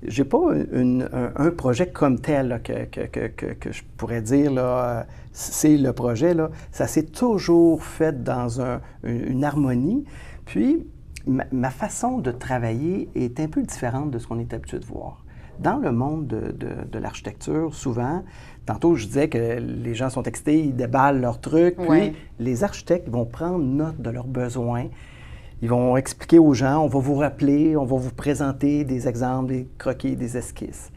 J'ai pas un projet comme tel là, que je pourrais dire, là, c'est le projet. Là. Ça s'est toujours fait dans une harmonie. Puis, ma façon de travailler est un peu différente de ce qu'on est habitué de voir. Dans le monde de l'architecture, souvent, tantôt je disais que les gens sont excités, ils déballent leurs trucs, puis les architectes vont prendre note de leurs besoins. Ils vont expliquer aux gens, on va vous rappeler, on va vous présenter des exemples, des croquis, des esquisses.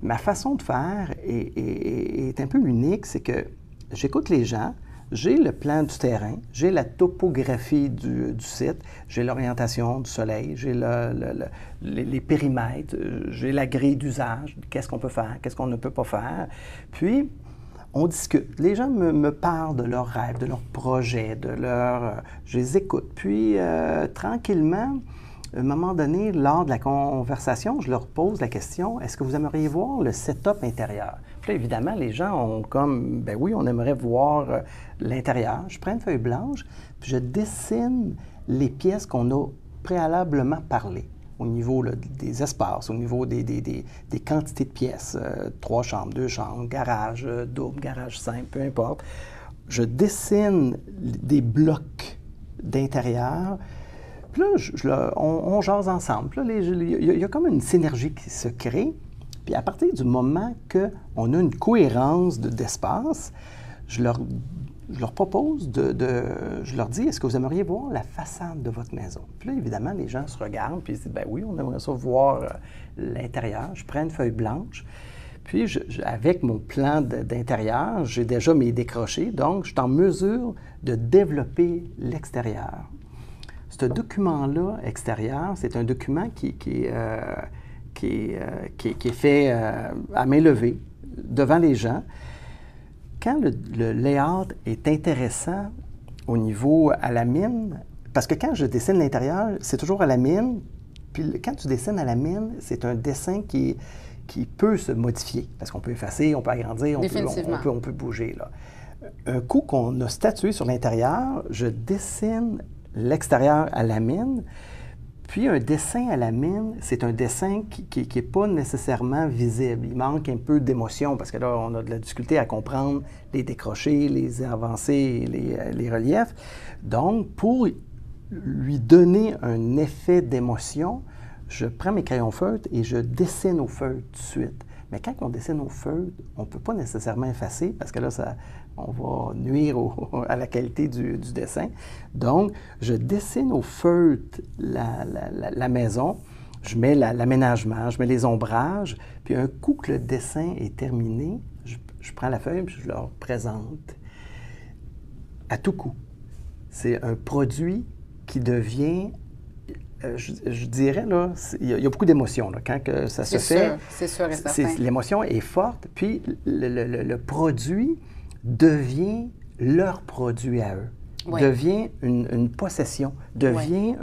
Ma façon de faire est un peu unique, c'est que j'écoute les gens, j'ai le plan du terrain, j'ai la topographie du site, j'ai l'orientation du soleil, j'ai les périmètres, j'ai la grille d'usage, qu'est-ce qu'on peut faire, qu'est-ce qu'on ne peut pas faire. Puis, on discute. Les gens me parlent de leurs rêves, de leurs projets, je les écoute. Puis, tranquillement, à un moment donné, lors de la conversation, je leur pose la question, est-ce que vous aimeriez voir le setup intérieur? Puis là, évidemment, les gens ont comme, ben oui, on aimerait voir l'intérieur. Je prends une feuille blanche, puis je dessine les pièces qu'on a préalablement parlé, au niveau là, des espaces, au niveau des quantités de pièces, 3 chambres, 2 chambres, garage double, garage simple, peu importe. Je dessine des blocs d'intérieur. Puis là, on jase ensemble. Puis là, il y a comme une synergie qui se crée. Puis à partir du moment qu'on a une cohérence d'espace, je leur propose je leur dis, est-ce que vous aimeriez voir la façade de votre maison? Puis là, évidemment, les gens se regardent, puis ils se disent, ben oui, on aimerait ça voir l'intérieur. Je prends une feuille blanche, Puis, avec mon plan d'intérieur, j'ai déjà mes décrochés, donc je suis en mesure de développer l'extérieur. Ce document-là, extérieur, c'est un document qui est fait à main levée, devant les gens. Quand le layout est intéressant au niveau à la mine, parce que quand je dessine l'intérieur, c'est toujours à la mine, puis quand tu dessines à la mine, c'est un dessin qui peut se modifier, parce qu'on peut effacer, on peut agrandir, on peut bouger. Là. Un coup qu'on a statué sur l'intérieur, je dessine l'extérieur à la mine, puis un dessin à la mine, c'est un dessin qui n'est pas nécessairement visible. Il manque un peu d'émotion, parce que là, on a de la difficulté à comprendre les décrochés, les avancées, les reliefs. Donc, pour lui donner un effet d'émotion, je prends mes crayons feutres et je dessine au feutre tout de suite. Mais quand on dessine au feutre, on ne peut pas nécessairement effacer parce que là, on va nuire à la qualité du dessin. Donc, je dessine au feutre la maison, je mets l'aménagement, je mets les ombrages, puis un coup que le dessin est terminé, je prends la feuille et je leur présente à tout coup. C'est un produit qui devient... Je dirais, là, il y a beaucoup d'émotions quand que ça se fait. C'est sûr et certain. L'émotion est forte, puis le produit devient leur produit à eux, devient une possession, devient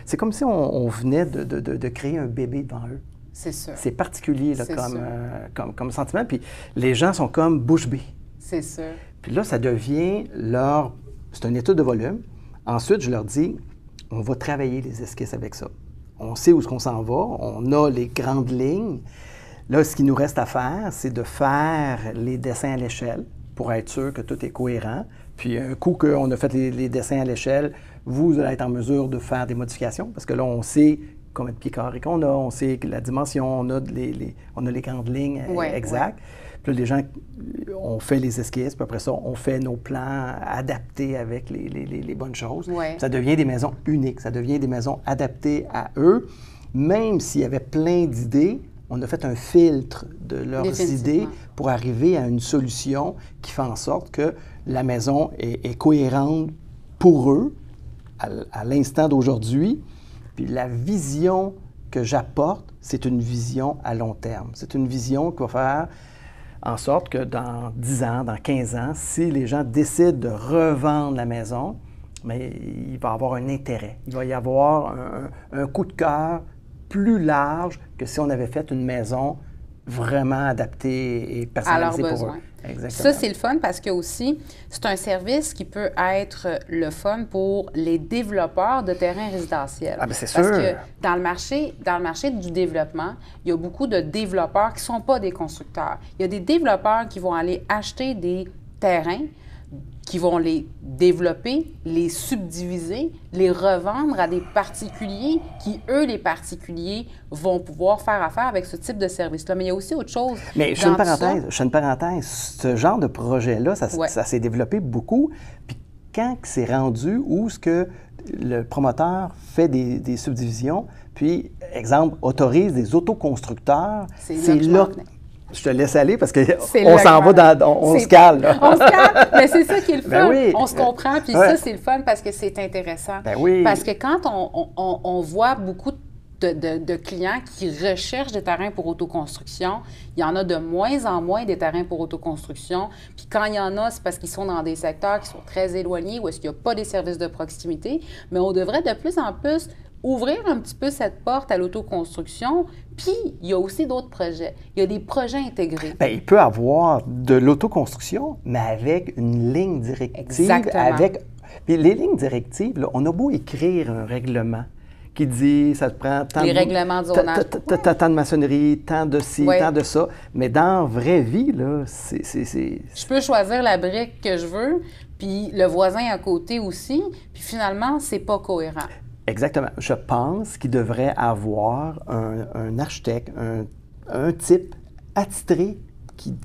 c'est comme si on venait de créer un bébé devant eux. C'est sûr. C'est particulier là, comme sentiment, puis les gens sont comme bouche bée. C'est sûr. Puis là, ça devient c'est une étude de volume. Ensuite, je leur dis... On va travailler les esquisses avec ça. On sait où est-ce qu'on s'en va, on a les grandes lignes. Là, ce qu'il nous reste à faire, c'est de faire les dessins à l'échelle pour être sûr que tout est cohérent. Puis, un coup qu'on a fait les dessins à l'échelle, vous allez être en mesure de faire des modifications parce que là, on sait combien de pieds carrés qu'on a, on sait la dimension, on a les grandes lignes exactes. Puis là, les gens, on fait les esquisses, puis après ça, on fait nos plans adaptés avec les bonnes choses. Ça devient des maisons uniques, ça devient des maisons adaptées à eux. Même s'il y avait plein d'idées, on a fait un filtre de leurs idées pour arriver à une solution qui fait en sorte que la maison est cohérente pour eux à l'instant d'aujourd'hui. Puis la vision que j'apporte, c'est une vision à long terme. C'est une vision qui va faire en sorte que dans 10 ans, dans 15 ans, si les gens décident de revendre la maison, mais il va y avoir un intérêt. Il va y avoir un coup de cœur plus large que si on avait fait une maison vraiment adaptée et personnalisée pour eux. Exactement. Ça, c'est le fun parce que aussi, c'est un service qui peut être le fun pour les développeurs de terrains résidentiels. Ah, bien, c'est sûr. Parce que dans le marché du développement, il y a beaucoup de développeurs qui ne sont pas des constructeurs. Il y a des développeurs qui vont aller acheter des terrains, qui vont les développer, les subdiviser, les revendre à des particuliers qui, eux, les particuliers, vont pouvoir faire affaire avec ce type de service-là. Mais il y a aussi autre chose. Mais je fais une parenthèse. Ce genre de projet-là, ça s'est développé beaucoup. Puis quand c'est rendu où ce que le promoteur fait des subdivisions, puis, exemple, autorise des autoconstructeurs, c'est là je te laisse aller parce qu'on s'en va on se cale. Là. On se cale, mais c'est ça qui est le fun. Oui. On se comprend, puis ça, c'est le fun parce que c'est intéressant. Oui. Parce que quand on voit beaucoup de clients qui recherchent des terrains pour autoconstruction, il y en a de moins en moins des terrains pour autoconstruction. Puis quand il y en a, c'est parce qu'ils sont dans des secteurs qui sont très éloignés ou est-ce qu'il n'y a pas des services de proximité. Mais on devrait de plus en plus ouvrir un petit peu cette porte à l'autoconstruction. Puis, il y a aussi d'autres projets. Il y a des projets intégrés. Bien, il peut y avoir de l'autoconstruction, mais avec une ligne directive. Exactement. Puis les lignes directives, là, on a beau écrire un règlement qui dit ça te prend tant règlements de zonage. Tant de maçonnerie, tant de ci, tant de ça. Mais dans la vraie vie, là, c'est... Je peux choisir la brique que je veux, puis le voisin à côté aussi, puis finalement, c'est pas cohérent. Exactement. Je pense qu'il devrait un architecte, un type attitré qui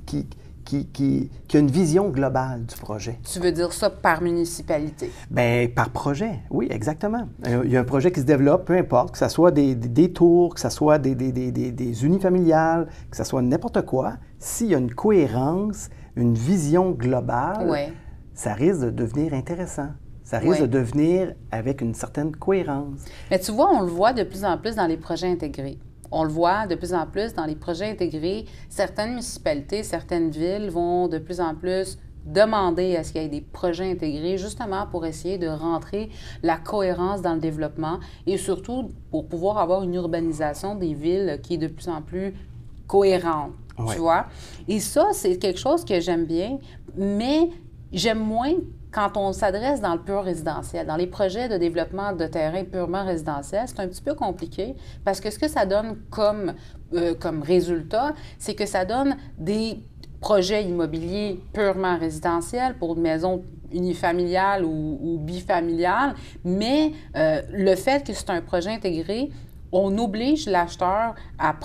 a une vision globale du projet. Tu veux dire ça par municipalité? Bien, par projet, oui, exactement. Il y a un projet qui se développe, peu importe, que ce soit des tours, que ce soit des unifamiliales, que ce soit n'importe quoi. S'il y a une cohérence, une vision globale, ça risque de devenir intéressant. Ça risque de devenir avec une certaine cohérence. Mais tu vois, on le voit de plus en plus dans les projets intégrés. On le voit de plus en plus dans les projets intégrés. Certaines municipalités, certaines villes vont de plus en plus demander à ce qu'il y ait des projets intégrés, justement pour essayer de rentrer la cohérence dans le développement et surtout pour pouvoir avoir une urbanisation des villes qui est de plus en plus cohérente, tu vois. Et ça, c'est quelque chose que j'aime bien, mais j'aime moins quand on s'adresse dans le pur résidentiel. Dans les projets de développement de terrain purement résidentiel, c'est un petit peu compliqué parce que ce que ça donne comme résultat, c'est que ça donne des projets immobiliers purement résidentiels pour une maison unifamiliale ou bifamiliale, mais le fait que c'est un projet intégré, on oblige l'acheteur à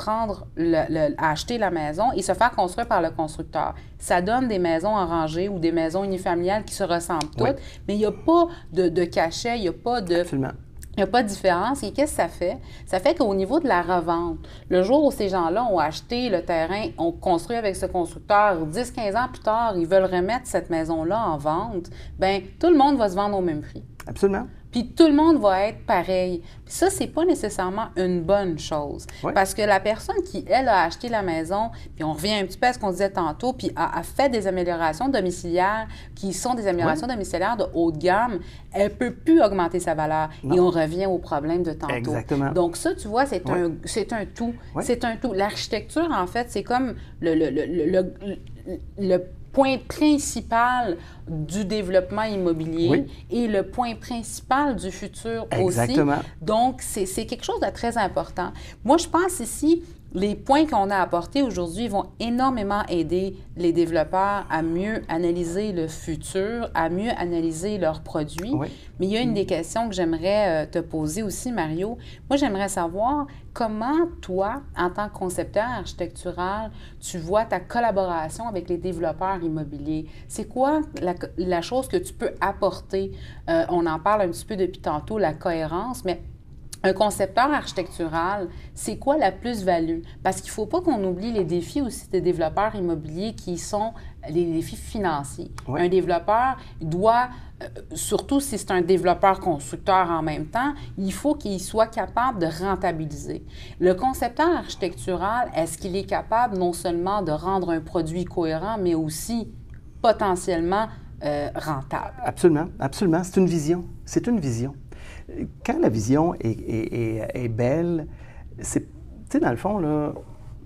à acheter la maison et se faire construire par le constructeur. Ça donne des maisons en rangée ou des maisons unifamiliales qui se ressemblent toutes, mais il n'y a pas de cachet, il n'y a pas de... Absolument. Il n'y a pas de différence. Et qu'est-ce que ça fait? Ça fait qu'au niveau de la revente, le jour où ces gens-là ont acheté le terrain, ont construit avec ce constructeur, 10-15 ans plus tard, ils veulent remettre cette maison-là en vente, bien, tout le monde va se vendre au même prix. Absolument. Puis tout le monde va être pareil. Puis ça, c'est pas nécessairement une bonne chose. Parce que la personne qui, elle, a acheté la maison, puis on revient un petit peu à ce qu'on disait tantôt, puis a fait des améliorations domiciliaires qui sont des améliorations domiciliaires de haut de gamme, elle peut plus augmenter sa valeur. Et on revient au problème de tantôt. Exactement. Donc ça, tu vois, c'est un tout. C'est un tout. L'architecture, en fait, c'est comme le point principal du développement immobilier et le point principal du futur aussi. Donc, c'est quelque chose de très important. Moi, je pense ici, les points qu'on a apportés aujourd'hui vont énormément aider les développeurs à mieux analyser le futur, à mieux analyser leurs produits. Mais il y a une des questions que j'aimerais te poser aussi, Mario. Moi, j'aimerais savoir comment toi, en tant que concepteur architectural, tu vois ta collaboration avec les développeurs immobiliers. C'est quoi la chose que tu peux apporter? On en parle un petit peu depuis tantôt, la cohérence, mais un concepteur architectural, c'est quoi la plus-value? Parce qu'il ne faut pas qu'on oublie les défis aussi des développeurs immobiliers qui sont les défis financiers. Un développeur doit, surtout si c'est un développeur-constructeur en même temps, il faut qu'il soit capable de rentabiliser. Le concepteur architectural, est-ce qu'il est capable non seulement de rendre un produit cohérent, mais aussi potentiellement rentable? Absolument, absolument. C'est une vision. C'est une vision. Quand la vision est belle, c'est, tu sais, dans le fond, là,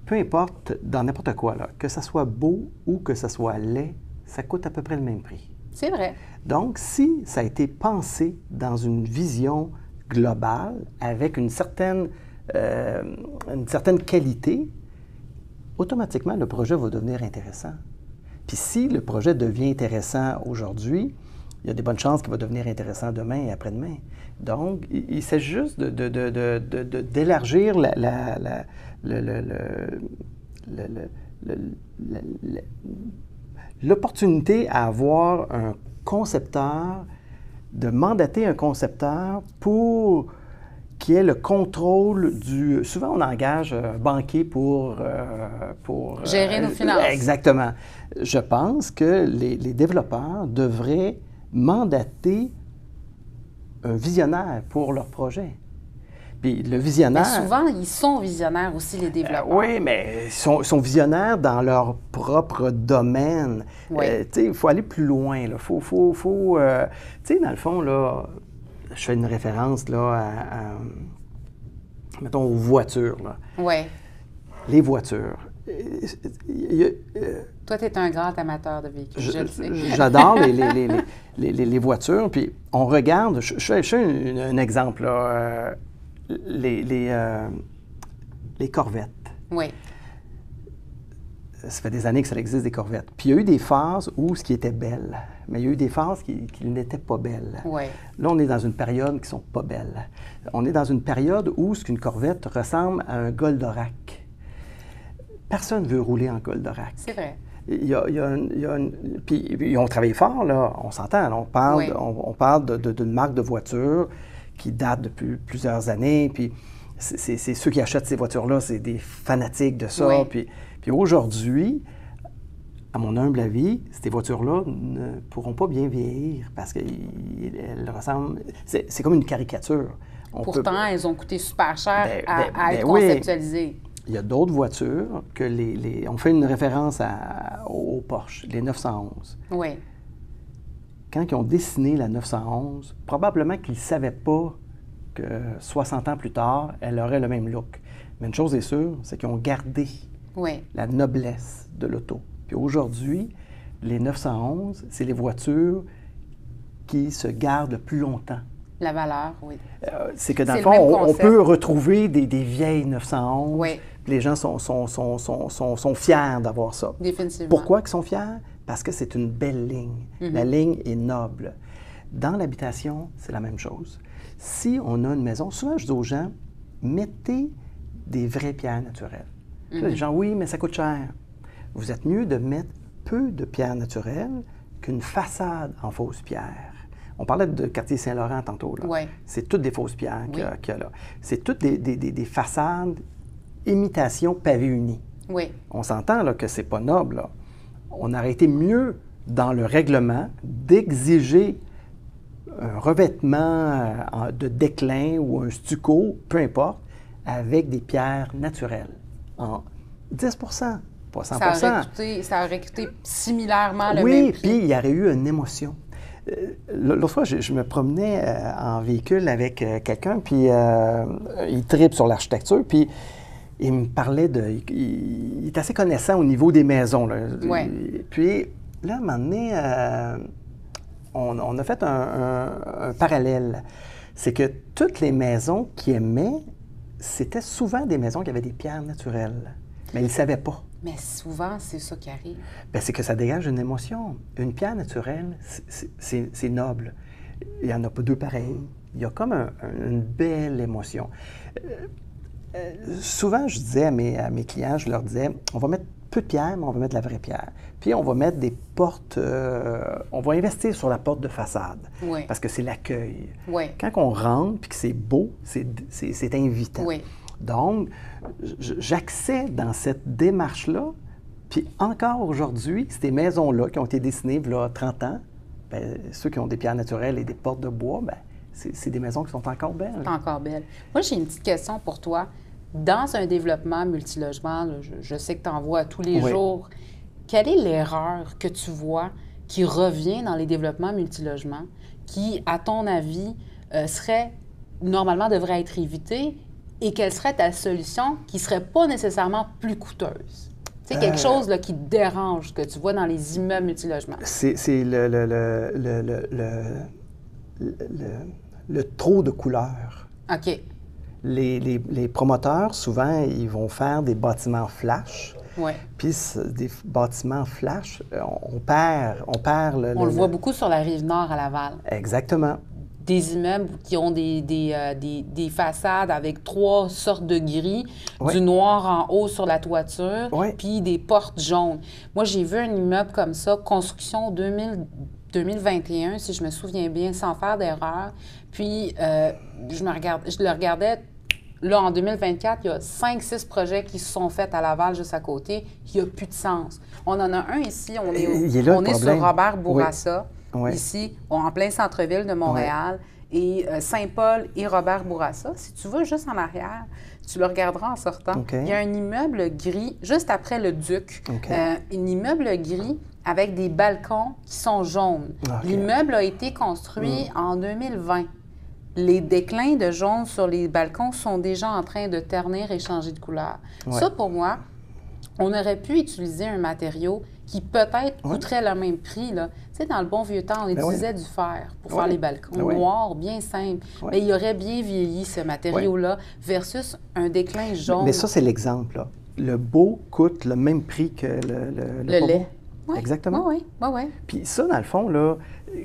peu importe, dans n'importe quoi, là, que ça soit beau ou que ça soit laid, ça coûte à peu près le même prix. C'est vrai. Donc, si ça a été pensé dans une vision globale, avec une certaine qualité, automatiquement, le projet va devenir intéressant. Puis si le projet devient intéressant aujourd'hui, il y a des bonnes chances qu'il va devenir intéressant demain et après-demain. Donc, il s'agit juste d'élargir l'opportunité à avoir un concepteur, de mandater un concepteur pour qui ait le contrôle du... Souvent, on engage un banquier pour gérer nos finances. Exactement. Je pense que les développeurs devraient mandater un visionnaire pour leur projet. Puis le visionnaire... Mais souvent, ils sont visionnaires aussi, les développeurs. Oui, mais ils sont visionnaires dans leur propre domaine. Il faut aller plus loin. Il faut tu sais, dans le fond, là, je fais une référence là, mettons, aux voitures. Oui. Les voitures. Toi, tu es un grand amateur de véhicules, je le sais. J'adore les voitures. Puis on regarde, je fais un exemple, là, les Corvettes. Oui. Ça fait des années que ça existe, des Corvettes. Puis il y a eu des phases où ce qui était belle, mais il y a eu des phases qui n'étaient pas belles. Oui. Là, on est dans une période qui ne sont pas belles. On est dans une période où ce qu'une Corvette ressemble à un Goldorak. Personne ne veut rouler en Goldorak. C'est vrai. Puis ils ont travaillé fort, là, on s'entend. Là, on parle d'une marque de voiture qui date depuis plusieurs années. Puis c'est ceux qui achètent ces voitures-là, c'est des fanatiques de ça. Oui. Puis aujourd'hui, à mon humble avis, ces voitures-là ne pourront pas bien vieillir parce qu'elles ressemblent... C'est comme une caricature. Pourtant, elles ont coûté super cher à être conceptualisées. Oui. Il y a d'autres voitures que on fait une référence aux Porsche, les 911. Oui. Quand ils ont dessiné la 911, probablement qu'ils ne savaient pas que 60 ans plus tard, elle aurait le même look. Mais une chose est sûre, c'est qu'ils ont gardé la noblesse de l'auto. Puis aujourd'hui, les 911, c'est les voitures qui se gardent le plus longtemps. La valeur, oui. C'est que dans le fond, on peut retrouver des vieilles 911. Oui. Les gens sont fiers d'avoir ça. Définitivement. Pourquoi ils sont fiers? Parce que c'est une belle ligne. Mm-hmm. La ligne est noble. Dans l'habitation, c'est la même chose. Si on a une maison, souvent je dis aux gens, mettez des vraies pierres naturelles. Mm-hmm. Là, les gens, oui, mais ça coûte cher. Vous êtes mieux de mettre peu de pierres naturelles qu'une façade en fausse pierre. On parlait de quartier Saint-Laurent tantôt. Là. Oui. C'est toutes des fausses pierres qu'il y a là. C'est toutes des façades, imitation pavé uni. Oui. On s'entend là, que c'est pas noble. Là. On aurait été mieux dans le règlement d'exiger un revêtement de déclin ou un stucco, peu importe, avec des pierres naturelles. En 10 pas 100 Ça aurait coûté similairement le même Oui, prix. puis il y aurait eu une émotion. L'autre fois, je me promenais en véhicule avec quelqu'un, puis il tripe sur l'architecture, puis il me parlait il est assez connaissant au niveau des maisons. Là. Oui. Puis là, à un moment donné, on a fait un parallèle. C'est que toutes les maisons qu'il aimait, c'était souvent des maisons qui avaient des pierres naturelles. Mais il ne savait pas. Mais souvent, c'est ça qui arrive. Bien, c'est que ça dégage une émotion. Une pierre naturelle, c'est noble. Il n'y en a pas deux pareils. Il y a comme une belle émotion. Souvent, je disais à mes clients, je leur disais, on va mettre peu de pierre, mais on va mettre de la vraie pierre. Puis on va mettre des portes, on va investir sur la porte de façade, parce que c'est l'accueil. Oui. Quand on rentre puis que c'est beau, c'est invitant. Oui. Donc, j'accède dans cette démarche-là, puis encore aujourd'hui, ces maisons-là qui ont été dessinées il y a 30 ans, bien, ceux qui ont des pierres naturelles et des portes de bois, bien, c'est des maisons qui sont encore belles. Encore belles. Moi, j'ai une petite question pour toi. Dans un développement multilogement, là, je sais que tu en vois tous les jours, quelle est l'erreur que tu vois qui revient dans les développements multilogements qui, à ton avis, devrait être évitée? Et quelle serait ta solution qui ne serait pas nécessairement plus coûteuse? Tu sais, quelque chose là, qui te dérange, que tu vois dans les immeubles multilogements. C'est le trop de couleurs. OK. Les promoteurs, souvent, ils vont faire des bâtiments flash. Oui. Puis des bâtiments flash, on perd On le voit beaucoup sur la Rive-Nord à Laval. Exactement. Des immeubles qui ont des façades avec 3 sortes de gris, du noir en haut sur la toiture, puis des portes jaunes. Moi, j'ai vu un immeuble comme ça, construction 2021, si je me souviens bien, sans faire d'erreur. Puis, je le regardais. Là, en 2024, il y a 5-6 projets qui se sont faits à Laval, juste à côté. Il n'y a plus de sens. On en a un ici, on est sur Robert Bourassa. Oui. Ici, en plein centre-ville de Montréal, et Saint-Paul et Robert Bourassa. Si tu vas juste en arrière, tu le regarderas en sortant. Il y a un immeuble gris, juste après le Duc, un immeuble gris avec des balcons qui sont jaunes. L'immeuble a été construit en 2020. Les déclins de jaune sur les balcons sont déjà en train de ternir et changer de couleur. Ça, pour moi, on aurait pu utiliser un matériau qui peut-être coûterait le même prix. Là. Tu sais, dans le bon vieux temps, on utilisait du fer pour faire les balcons noirs, bien simples. Mais il aurait bien vieilli, ce matériau-là, versus un déclin jaune. Mais ça, c'est l'exemple. Là. Le beau coûte le même prix que le lait. Oui. Exactement. Oui. Puis ça, dans le fond, là,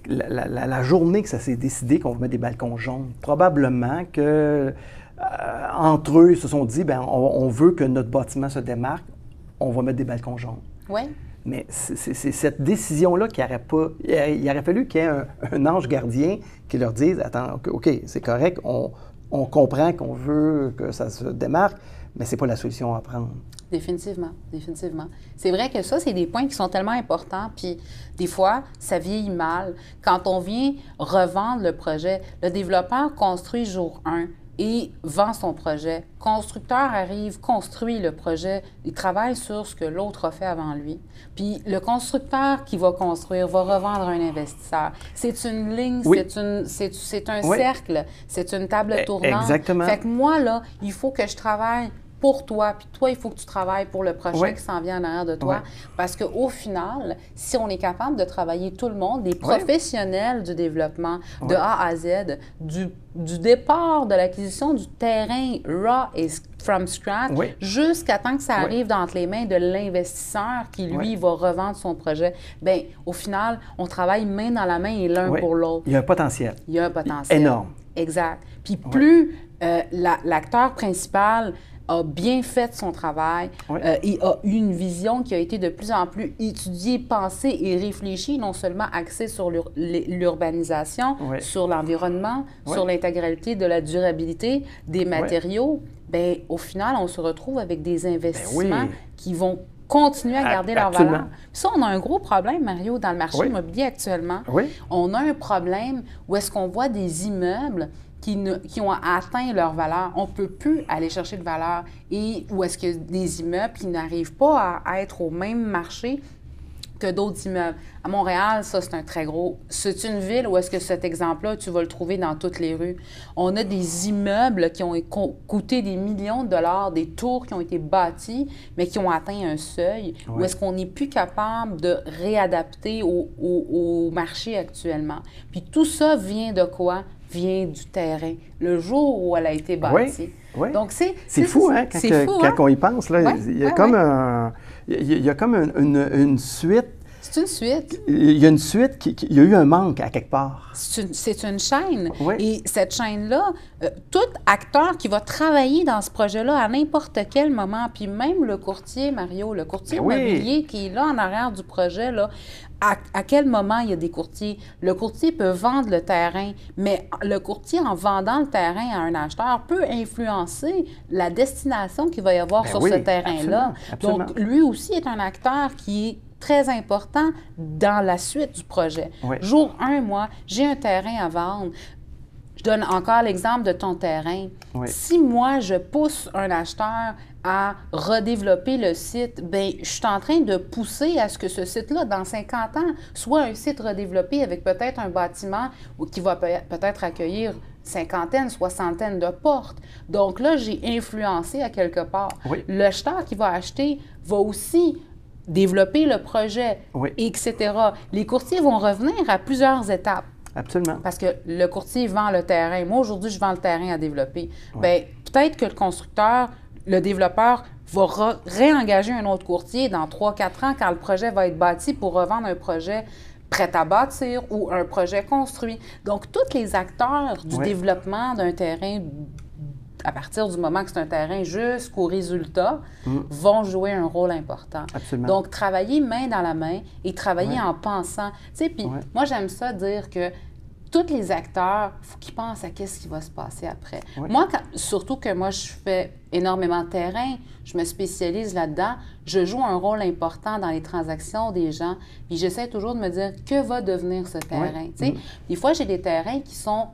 la journée que ça s'est décidé qu'on va mettre des balcons jaunes, probablement que entre eux, ils se sont dit, bien, on veut que notre bâtiment se démarque, on va mettre des balcons jaunes. Oui. Mais c'est cette décision-là qu'il n'aurait pas... Il aurait fallu qu'il y ait un ange gardien qui leur dise, attends, OK, c'est correct, on comprend qu'on veut que ça se démarque, mais c'est pas la solution à prendre. Définitivement, définitivement. C'est vrai que ça, c'est des points qui sont tellement importants, puis des fois, ça vieillit mal. Quand on vient revendre le projet, le développeur construit jour 1 et vend son projet. Constructeur arrive, construit le projet, il travaille sur ce que l'autre a fait avant lui. Puis le constructeur qui va construire va revendre à un investisseur. C'est une ligne, c'est un cercle, c'est une table tournante. Exactement. Fait que moi, là, il faut que je travaille pour toi, puis toi, il faut que tu travailles pour le projet qui s'en vient en arrière de toi. Parce qu'au final, si on est capable de travailler tout le monde, des professionnels du développement, de A à Z, du départ de l'acquisition du terrain raw et from scratch, jusqu'à temps que ça arrive dans les mains de l'investisseur qui, lui, va revendre son projet, bien, au final, on travaille main dans la main et l'un pour l'autre. Il y a un potentiel. Il y a un potentiel. Énorme. Exact. Puis plus l'acteur principal a bien fait son travail et a eu une vision qui a été de plus en plus étudiée, pensée et réfléchie, non seulement axée sur l'urbanisation, sur l'environnement, sur l'intégralité de la durabilité des matériaux, bien, au final, on se retrouve avec des investissements qui vont continuer à garder leur valeur. Puis ça, on a un gros problème, Mario, dans le marché immobilier actuellement. On a un problème où est-ce qu'on voit des immeubles qui ont atteint leur valeur. On ne peut plus aller chercher de valeur. Et où est-ce que des immeubles qui n'arrivent pas à être au même marché que d'autres immeubles. À Montréal, ça, c'est un très gros... C'est une ville où est-ce que cet exemple-là, tu vas le trouver dans toutes les rues. On a des immeubles qui ont coûté des millions de dollars, des tours qui ont été bâtis, mais qui ont atteint un seuil où est-ce qu'on n'est plus capable de réadapter au marché actuellement. Puis tout ça vient de quoi? Vient du terrain, le jour où elle a été bâtie. Donc, c'est fou, hein, quand on y pense. Là, il y a comme une suite. C'est une suite. Il y a une suite, il y a eu un manque à quelque part. C'est une chaîne. Et cette chaîne-là, tout acteur qui va travailler dans ce projet-là à n'importe quel moment, puis même le courtier, Mario, le courtier immobilier qui est là en arrière du projet, là, à quel moment il y a des courtiers? Le courtier peut vendre le terrain, mais le courtier, en vendant le terrain à un acheteur, peut influencer la destination qu'il va y avoir sur ce terrain-là. Absolument. Donc, lui aussi est un acteur qui est très important dans la suite du projet. Jour 1, moi, j'ai un terrain à vendre. Je donne encore l'exemple de ton terrain. Si moi, je pousse un acheteur à redévelopper le site, bien, je suis en train de pousser à ce que ce site-là, dans 50 ans, soit un site redéveloppé avec peut-être un bâtiment qui va peut-être accueillir cinquantaine, soixantaine de portes. Donc là, j'ai influencé à quelque part. L'acheteur qui va acheter va aussi développer le projet, etc. Les courtiers vont revenir à plusieurs étapes. Absolument. Parce que le courtier vend le terrain. Moi, aujourd'hui, je vends le terrain à développer. Bien, peut-être que le constructeur, le développeur va réengager un autre courtier dans 3-4 ans quand le projet va être bâti pour revendre un projet prêt à bâtir ou un projet construit. Donc, tous les acteurs du développement d'un terrain, à partir du moment que c'est un terrain jusqu'au résultat, vont jouer un rôle important. Absolument. Donc, travailler main dans la main et travailler en pensant. Tu sais, puis moi, j'aime ça dire que tous les acteurs, il faut qu'ils pensent à qu'est-ce qui va se passer après. Moi, surtout que moi, je fais énormément de terrain, je me spécialise là-dedans, je joue un rôle important dans les transactions des gens, puis j'essaie toujours de me dire que va devenir ce terrain. Tu sais, des fois, j'ai des terrains qui sont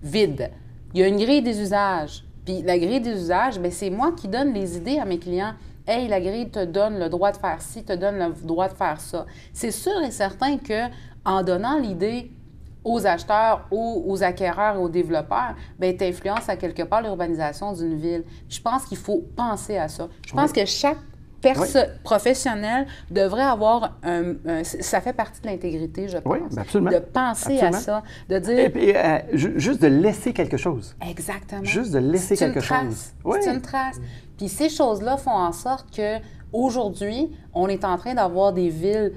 vides. Il y a une grille des usages. Puis la grille des usages, bien, c'est moi qui donne les idées à mes clients. Hey, la grille te donne le droit de faire ci, te donne le droit de faire ça. C'est sûr et certain qu'en donnant l'idée aux acheteurs, aux acquéreurs et aux développeurs, bien, tu influences à quelque part l'urbanisation d'une ville. Je pense qu'il faut penser à ça. Je pense que chaque professionnel devrait avoir ça fait partie de l'intégrité, je pense. Oui, absolument. De penser à ça, de dire... Et puis, juste de laisser quelque chose. Exactement. Juste de laisser quelque chose. C'est une trace. Puis ces choses-là font en sorte qu'aujourd'hui, on est en train d'avoir des villes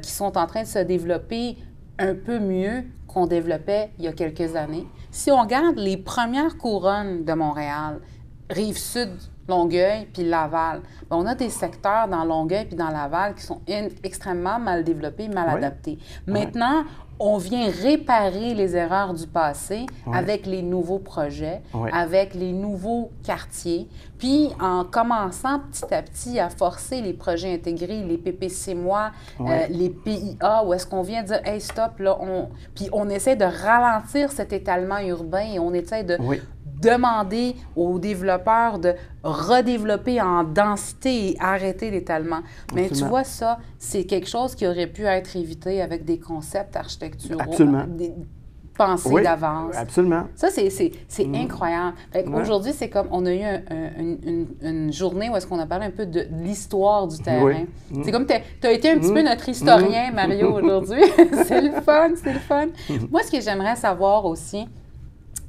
qui sont en train de se développer un peu mieux qu'on développait il y a quelques années. Si on regarde les premières couronnes de Montréal, Rive-Sud, Longueuil, puis Laval. Bien, on a des secteurs dans Longueuil puis dans Laval qui sont extrêmement mal développés, mal adaptés. Maintenant, on vient réparer les erreurs du passé avec les nouveaux projets, avec les nouveaux quartiers, puis en commençant petit à petit à forcer les projets intégrés, les PPC-moi, les PIA, où est-ce qu'on vient dire « Hey, stop, là, puis on essaie de ralentir cet étalement urbain et on essaie de demander aux développeurs de redévelopper en densité et arrêter l'étalement. Mais tu vois, ça, c'est quelque chose qui aurait pu être évité avec des concepts architecturaux, des pensées d'avance. Absolument. Ça, c'est incroyable. Aujourd'hui, c'est comme, on a eu une journée où est-ce qu'on a parlé un peu de l'histoire du terrain. C'est comme, tu as été un petit peu notre historien, Mario, aujourd'hui. C'est le fun, c'est le fun. Moi, ce que j'aimerais savoir aussi,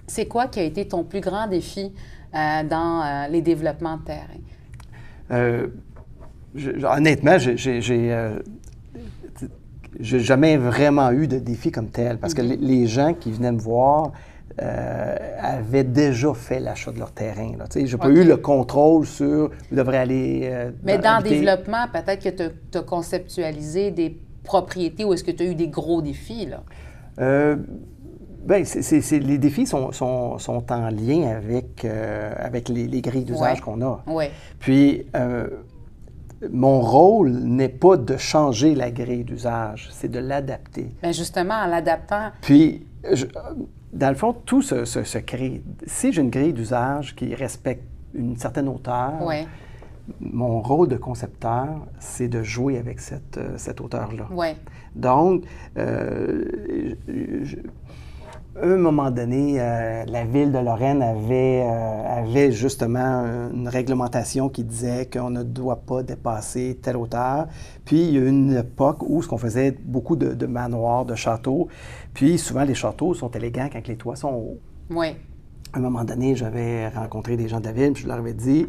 c'est quoi qui a été ton plus grand défi dans les développements de terrain? Honnêtement, j'ai jamais vraiment eu de défi comme tel parce que les gens qui venaient me voir avaient déjà fait l'achat de leur terrain. Je n'ai pas eu le contrôle sur « vous devrez aller Mais dans le développement, peut-être que tu as conceptualisé des propriétés ou est-ce que tu as eu des gros défis, là? Bien, les défis sont en lien avec les grilles d'usage qu'on a. Puis, mon rôle n'est pas de changer la grille d'usage, c'est de l'adapter. Bien, justement, en l'adaptant. Puis, dans le fond, tout se crée. Si j'ai une grille d'usage qui respecte une certaine hauteur, mon rôle de concepteur, c'est de jouer avec cette hauteur-là. Donc, à un moment donné, la Ville de Lorraine avait justement une réglementation qui disait qu'on ne doit pas dépasser telle hauteur. Puis, il y a eu une époque où on faisait beaucoup de manoirs, de châteaux. Puis, souvent, les châteaux sont élégants quand les toits sont hauts. À un moment donné, j'avais rencontré des gens de la Ville, puis je leur avais dit,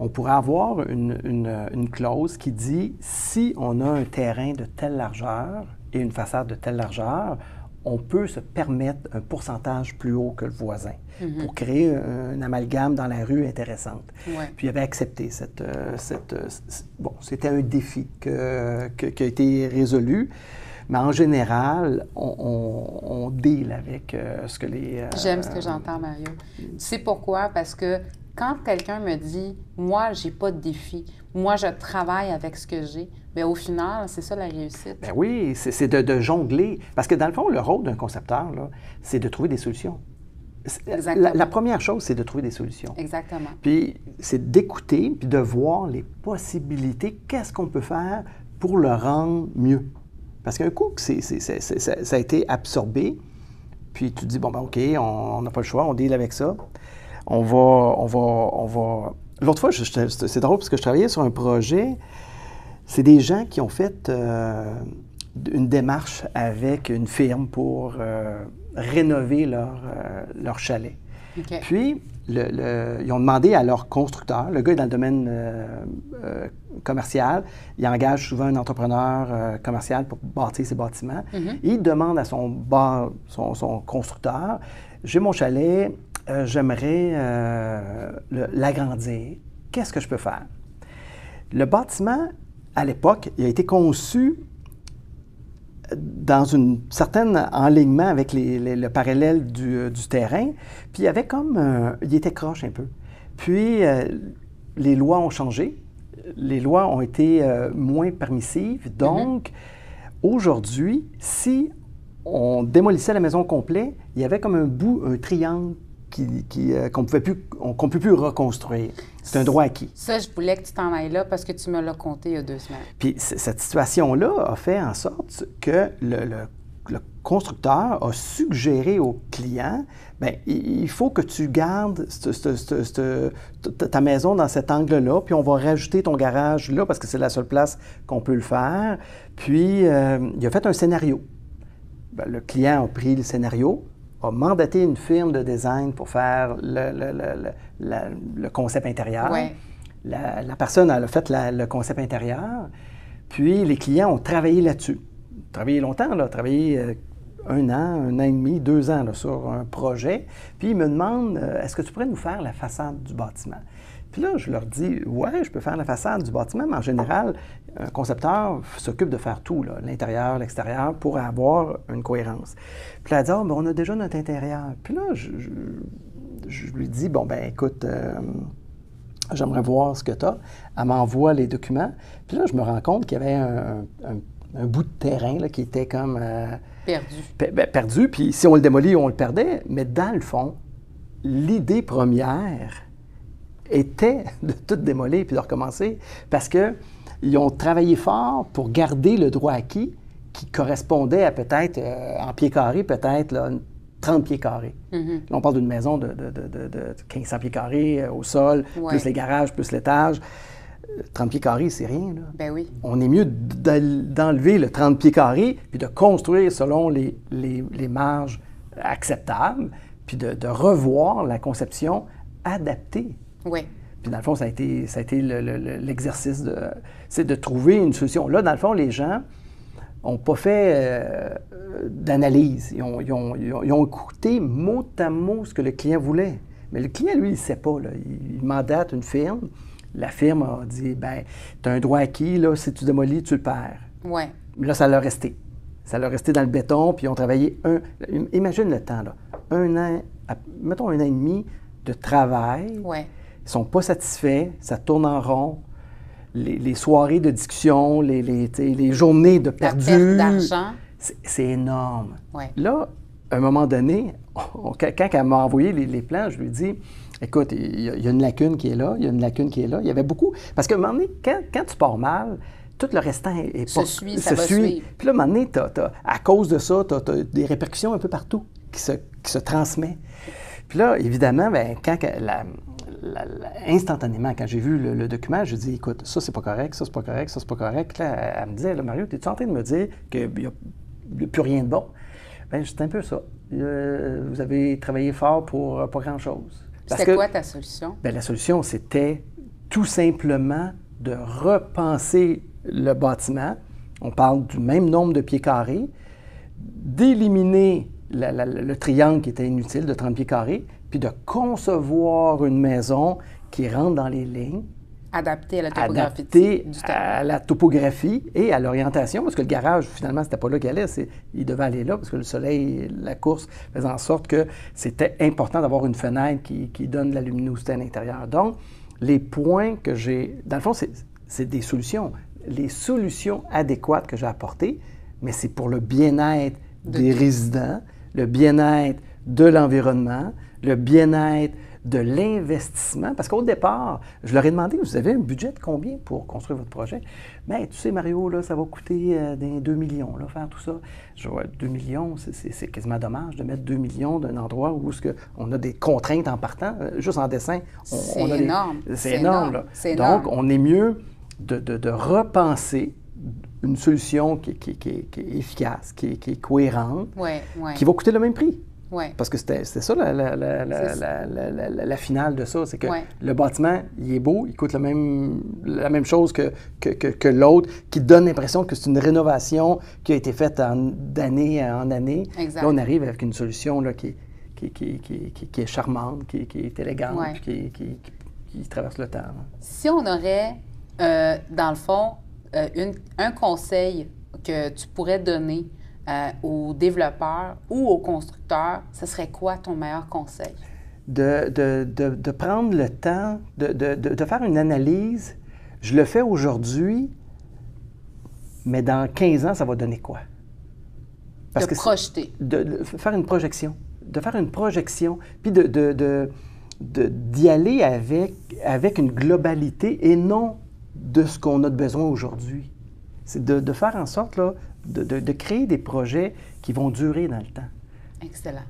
on pourrait avoir une clause qui dit, si on a un terrain de telle largeur et une façade de telle largeur, on peut se permettre un pourcentage plus haut que le voisin pour créer un amalgame dans la rue intéressante. Puis il avait accepté bon, c'était un défi qui a été résolu, mais en général, on deal avec ce que les... J'aime ce que j'entends, Mario. Tu sais pourquoi? Parce que quand quelqu'un me dit « moi, j'ai pas de défi, moi, je travaille avec ce que j'ai », bien, au final, c'est ça la réussite. Bien oui, c'est de jongler. Parce que dans le fond, le rôle d'un concepteur, c'est de trouver des solutions. La première chose, c'est de trouver des solutions. Exactement. Puis c'est d'écouter, puis de voir les possibilités, qu'est-ce qu'on peut faire pour le rendre mieux. Parce qu'un coup, ça a été absorbé, puis tu te dis, bon, ben OK, on n'a pas le choix, on deal avec ça. On va... L'autre fois, c'est drôle parce que je travaillais sur un projet, c'est des gens qui ont fait une démarche avec une firme pour rénover leur chalet. Puis, ils ont demandé à leur constructeur, le gars est dans le domaine commercial, il engage souvent un entrepreneur commercial pour bâtir ses bâtiments. Il demande à son constructeur, j'ai mon chalet, j'aimerais l'agrandir. Qu'est-ce que je peux faire? Le bâtiment, à l'époque, il a été conçu dans un certain enlignement avec le parallèle du terrain, puis il y avait il était croche un peu. Puis, les lois ont changé, les lois ont été moins permissives, donc, aujourd'hui, si on démolissait la maison complète, il y avait comme un triangle qu'on ne peut plus reconstruire. C'est un droit acquis. Ça, je voulais que tu t'en ailles là parce que tu me l'as compté il y a 2 semaines. Puis cette situation-là a fait en sorte que le constructeur a suggéré au client, bien, il faut que tu gardes ta maison dans cet angle-là, puis on va rajouter ton garage là parce que c'est la seule place qu'on peut le faire. Puis, il a fait un scénario. Bien, le client a pris le scénario, a mandaté une firme de design pour faire le concept intérieur. La personne a fait le concept intérieur, puis les clients ont travaillé là-dessus. Travaillé longtemps, travaillé un an et demi, 2 ans là, sur un projet. Puis ils me demandent, est-ce que tu pourrais nous faire la façade du bâtiment? Puis là, je leur dis, ouais, je peux faire la façade du bâtiment, mais en général, un concepteur s'occupe de faire tout, l'intérieur, l'extérieur, pour avoir une cohérence. Puis là, elle dit, ah, ben, on a déjà notre intérieur. Puis là, je lui dis, bon, ben écoute, j'aimerais voir ce que tu as. Elle m'envoie les documents. Puis là, je me rends compte qu'il y avait un bout de terrain là, qui était comme... perdu. Perdu, puis si on le démolit, on le perdait. Mais dans le fond, l'idée première était de tout démolir puis de recommencer parce qu'ils ont travaillé fort pour garder le droit acquis qui correspondait à peut-être, en pieds carrés, peut-être là, 30 pieds carrés. Mm-hmm. Là, on parle d'une maison de 1500 pieds carrés au sol, plus les garages, plus l'étage. 30 pieds carrés, c'est rien, là. Ben oui. On est mieux d'enlever le 30 pieds carrés puis de construire selon les marges acceptables puis de revoir la conception adaptée. Oui. Puis dans le fond, ça a été l'exercice de trouver une solution. Là, dans le fond, les gens n'ont pas fait d'analyse. Ils ont écouté mot à mot ce que le client voulait. Mais le client, lui, il ne sait pas, là. Il mandate une firme. La firme a dit, bien, tu as un droit acquis, là, si tu démolis, tu le perds. Oui. Là, ça l'a resté. Ça l'a resté dans le béton, puis ils ont travaillé imagine le temps, là. Mettons 1 an et demi de travail. Oui. Ils ne sont pas satisfaits, ça tourne en rond. Les soirées de discussion, les journées de perdu. La perte d'argent. C'est énorme. Ouais. Là, à un moment donné, quand elle m'a envoyé les plans, je lui dis, écoute, il y a une lacune qui est là, il y a une lacune qui est là. Il y avait beaucoup. Parce qu'à un moment donné, quand tu pars mal, tout le restant se suit. Puis là, à un moment donné, à cause de ça, tu as des répercussions un peu partout qui se transmettent. Puis là, évidemment, bien, instantanément, quand j'ai vu le document, je dis, écoute, ça, c'est pas correct, ça, c'est pas correct, ça, c'est pas correct. Là, elle me disait, là, Mario, es-tu en train de me dire qu'il n'y a plus rien de bon? Bien, c'est un peu ça. Vous avez travaillé fort pour pas grand-chose. C'était quoi ta solution? Bien, la solution, c'était tout simplement de repenser le bâtiment. On parle du même nombre de pieds carrés, d'éliminer le triangle qui était inutile de 30 pieds carrés, puis de concevoir une maison qui rentre dans les lignes. Adaptée à la topographie du terrain. À la topographie et à l'orientation, parce que le garage, finalement, c'était pas là qu'il allait, il devait aller là, parce que le soleil, la course, faisait en sorte que c'était important d'avoir une fenêtre qui donne de la luminosité à l'intérieur. Donc, les points que j'ai... Dans le fond, c'est des solutions. Les solutions adéquates que j'ai apportées, mais c'est pour le bien-être des résidents, le bien-être de l'environnement, le bien-être de l'investissement. Parce qu'au départ, je leur ai demandé, vous avez un budget de combien pour construire votre projet? Bien, tu sais, Mario, là, ça va coûter 2 millions, là, faire tout ça. Je vois 2 millions, c'est quasiment dommage de mettre 2 millions d'un endroit où on a des contraintes en partant. Juste en dessin, c'est énorme. C'est énorme, là. C'est énorme. Donc, on est mieux de repenser une solution qui est efficace, qui est cohérente, qui va coûter le même prix. Ouais. Parce que c'était ça la finale de ça, c'est que le bâtiment, il est beau, il coûte la même chose que l'autre, qui donne l'impression que c'est une rénovation qui a été faite d'année en année. Exact. Là, on arrive avec une solution là, qui est charmante, qui est élégante, puis qui traverse le temps. Là. Si on aurait, dans le fond, un conseil que tu pourrais donner aux développeurs ou aux constructeurs, ce serait quoi ton meilleur conseil? De prendre le temps, de faire une analyse. Je le fais aujourd'hui, mais dans 15 ans, ça va donner quoi? Parce de projeter. De faire une projection. De faire une projection, puis d'y aller avec une globalité et non de ce qu'on a de besoin aujourd'hui. C'est de faire en sorte là, de créer des projets qui vont durer dans le temps. Excellent.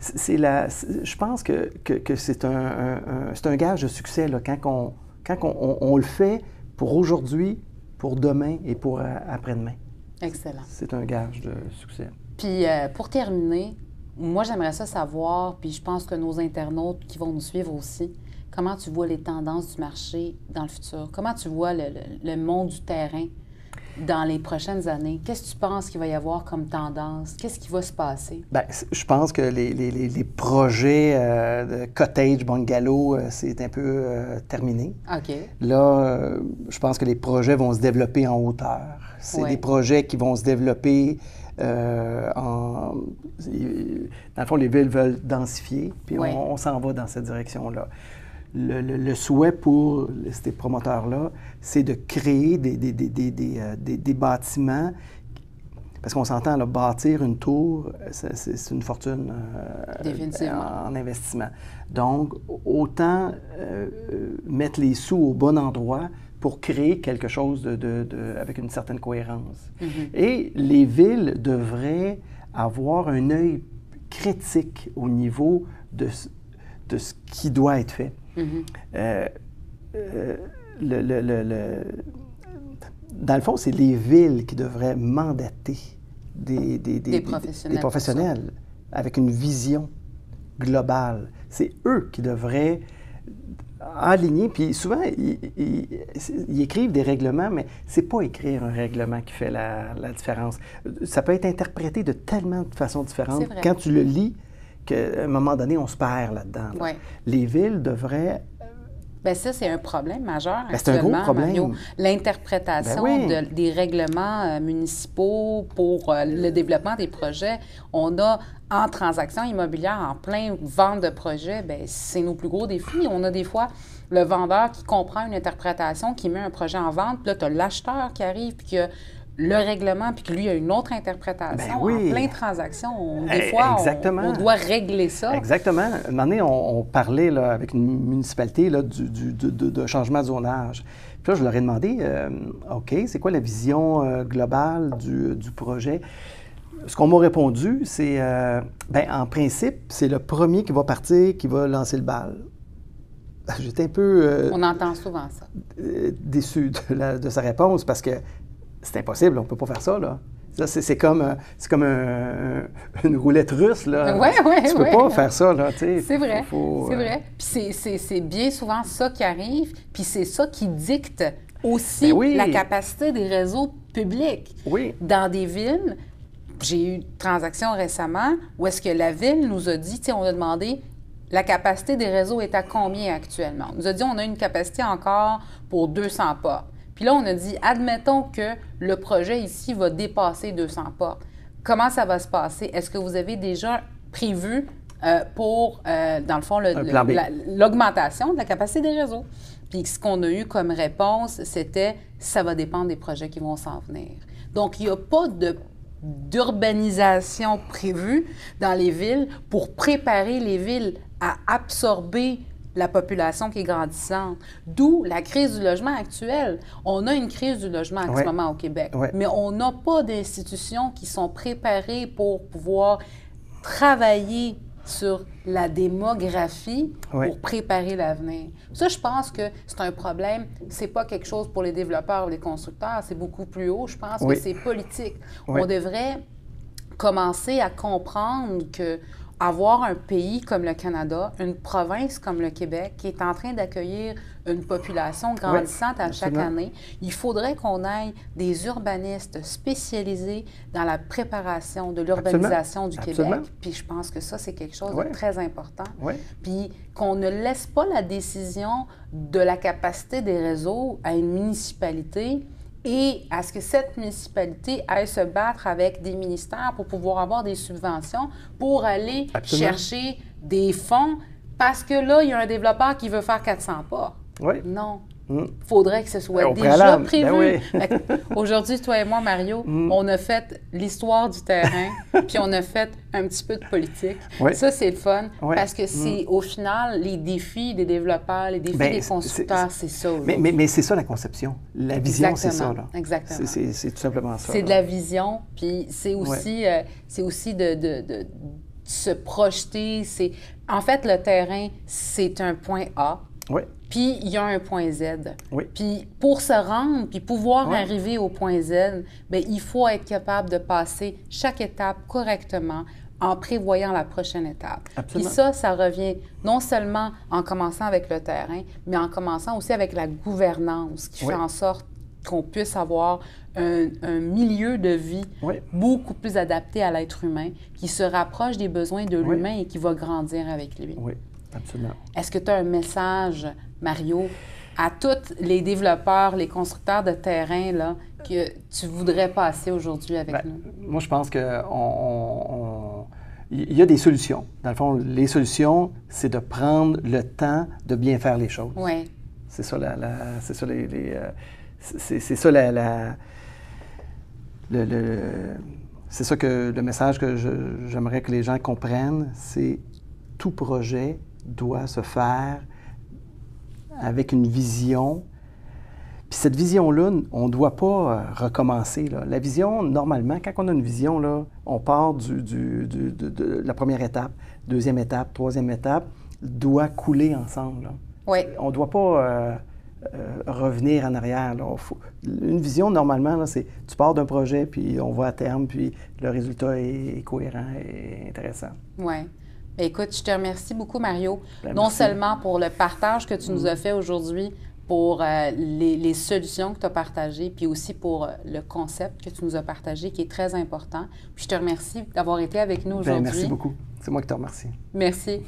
Je pense que c'est un gage de succès là, quand on le fait pour aujourd'hui, pour demain et pour après-demain. Excellent. C'est un gage de succès. Puis, pour terminer, moi, j'aimerais ça savoir, puis je pense que nos internautes qui vont nous suivre aussi, comment tu vois les tendances du marché dans le futur? Comment tu vois le monde du terrain dans les prochaines années? Qu'est-ce que tu penses qu'il va y avoir comme tendance? Qu'est-ce qui va se passer? Bien, je pense que les projets de cottage, bungalow, c'est un peu terminé. OK. Là, je pense que les projets vont se développer en hauteur. C'est des projets qui vont se développer dans le fond, les villes veulent densifier, puis on s'en va dans cette direction-là. Le souhait pour ces promoteurs-là, c'est de créer des bâtiments, parce qu'on s'entend, là, bâtir une tour, c'est une fortune en investissement. Donc, autant mettre les sous au bon endroit pour créer quelque chose avec une certaine cohérence. Mm-hmm. Et les villes devraient avoir un œil critique au niveau de ce qui doit être fait. Mm-hmm. Dans le fond, c'est les villes qui devraient mandater des professionnels avec une vision globale. C'est eux qui devraient aligner, puis souvent, ils écrivent des règlements, mais c'est pas écrire un règlement qui fait la différence. Ça peut être interprété de tellement de façons différentes. Quand tu le lis, qu'à un moment donné, on se perd là-dedans. Là. Les villes devraient... Bien, ça, c'est un problème majeur c'est un gros problème. Mario. L'interprétation des règlements municipaux pour le développement des projets. On a, en transaction immobilière, en plein vente de projets, bien, c'est nos plus gros défis. On a des fois le vendeur qui comprend une interprétation, qui met un projet en vente, puis là, tu as l'acheteur qui arrive, puis qui a le règlement, puis que lui a une autre interprétation. En plein transaction, des fois, on doit régler ça. Exactement. Un moment donné, on parlait là, avec une municipalité là, de changement de zonage. Puis là, je leur ai demandé, OK, c'est quoi la vision globale du projet? Ce qu'on m'a répondu, c'est, en principe, c'est le premier qui va partir qui va lancer le bal. J'étais un peu... on entend souvent ça. Déçu de sa réponse parce que c'est impossible, on ne peut pas faire ça, là. Ça, c'est comme une roulette russe, là. Tu peux pas faire ça, là, tu sais. C'est vrai, c'est vrai. Puis c'est bien souvent ça qui arrive, puis c'est ça qui dicte aussi la capacité des réseaux publics. Oui. Dans des villes, j'ai eu une transaction récemment où est-ce que la ville nous a dit, tu sais, on a demandé, la capacité des réseaux est à combien actuellement? On nous a dit, on a une capacité encore pour 200 portes. Puis là, on a dit, admettons que le projet ici va dépasser 200 portes. Comment ça va se passer? Est-ce que vous avez déjà prévu pour, dans le fond, l'augmentation de la capacité des réseaux? Puis ce qu'on a eu comme réponse, c'était, ça va dépendre des projets qui vont s'en venir. Donc, il n'y a pas d'urbanisation prévue dans les villes pour préparer les villes à absorber la population qui est grandissante. D'où la crise du logement actuelle. On a une crise du logement en ce moment au Québec, mais on n'a pas d'institutions qui sont préparées pour pouvoir travailler sur la démographie pour préparer l'avenir. Ça, je pense que c'est un problème. C'est pas quelque chose pour les développeurs ou les constructeurs, c'est beaucoup plus haut. Je pense que c'est politique. On devrait commencer à comprendre que avoir un pays comme le Canada, une province comme le Québec, qui est en train d'accueillir une population grandissante à chaque année, il faudrait qu'on ait des urbanistes spécialisés dans la préparation de l'urbanisation du Québec. Puis je pense que ça, c'est quelque chose de très important. Puis qu'on ne laisse pas la décision de la capacité des réseaux à une municipalité et à ce que cette municipalité aille se battre avec des ministères pour pouvoir avoir des subventions pour aller chercher des fonds parce que là, il y a un développeur qui veut faire 400 pas. Non. Il faudrait que ce soit déjà prévu. Aujourd'hui, toi et moi, Mario, on a fait l'histoire du terrain, puis on a fait un petit peu de politique. Ça, c'est le fun, parce que c'est, au final, les défis des développeurs, les défis des constructeurs, c'est ça. Mais c'est ça, la conception. La vision, c'est ça. Là. Exactement. C'est tout simplement ça. C'est de la vision, puis c'est aussi, de se projeter. En fait, le terrain, c'est un point A. Puis, il y a un point Z. Puis, pour se rendre, puis pouvoir arriver au point Z, bien, il faut être capable de passer chaque étape correctement en prévoyant la prochaine étape. Puis ça revient non seulement en commençant avec le terrain, mais en commençant aussi avec la gouvernance qui fait en sorte qu'on puisse avoir un milieu de vie beaucoup plus adapté à l'être humain, qui se rapproche des besoins de l'humain et qui va grandir avec lui. Oui, absolument. Est-ce que tu as un message, Mario, à tous les développeurs, les constructeurs de terrain là, que tu voudrais passer aujourd'hui avec nous? Moi, je pense qu'il y a des solutions. Dans le fond, les solutions, c'est de prendre le temps de bien faire les choses. Oui. C'est ça, c'est ça que le message que j'aimerais que les gens comprennent, c'est tout projet doit se faire avec une vision. Puis cette vision-là, on ne doit pas recommencer. Là. La vision, normalement, quand on a une vision, là, on part de la première étape, deuxième étape, troisième étape, doit couler ensemble. Là. Oui. On ne doit pas revenir en arrière. Là. Une vision, normalement, là, c'est tu pars d'un projet, puis on va à terme, puis le résultat est cohérent et intéressant. Oui. Écoute, je te remercie beaucoup, Mario, non seulement pour le partage que tu nous as fait aujourd'hui, pour les solutions que tu as partagées, puis aussi pour le concept que tu nous as partagé, qui est très important. Puis je te remercie d'avoir été avec nous aujourd'hui. Merci beaucoup. C'est moi qui te remercie. Merci.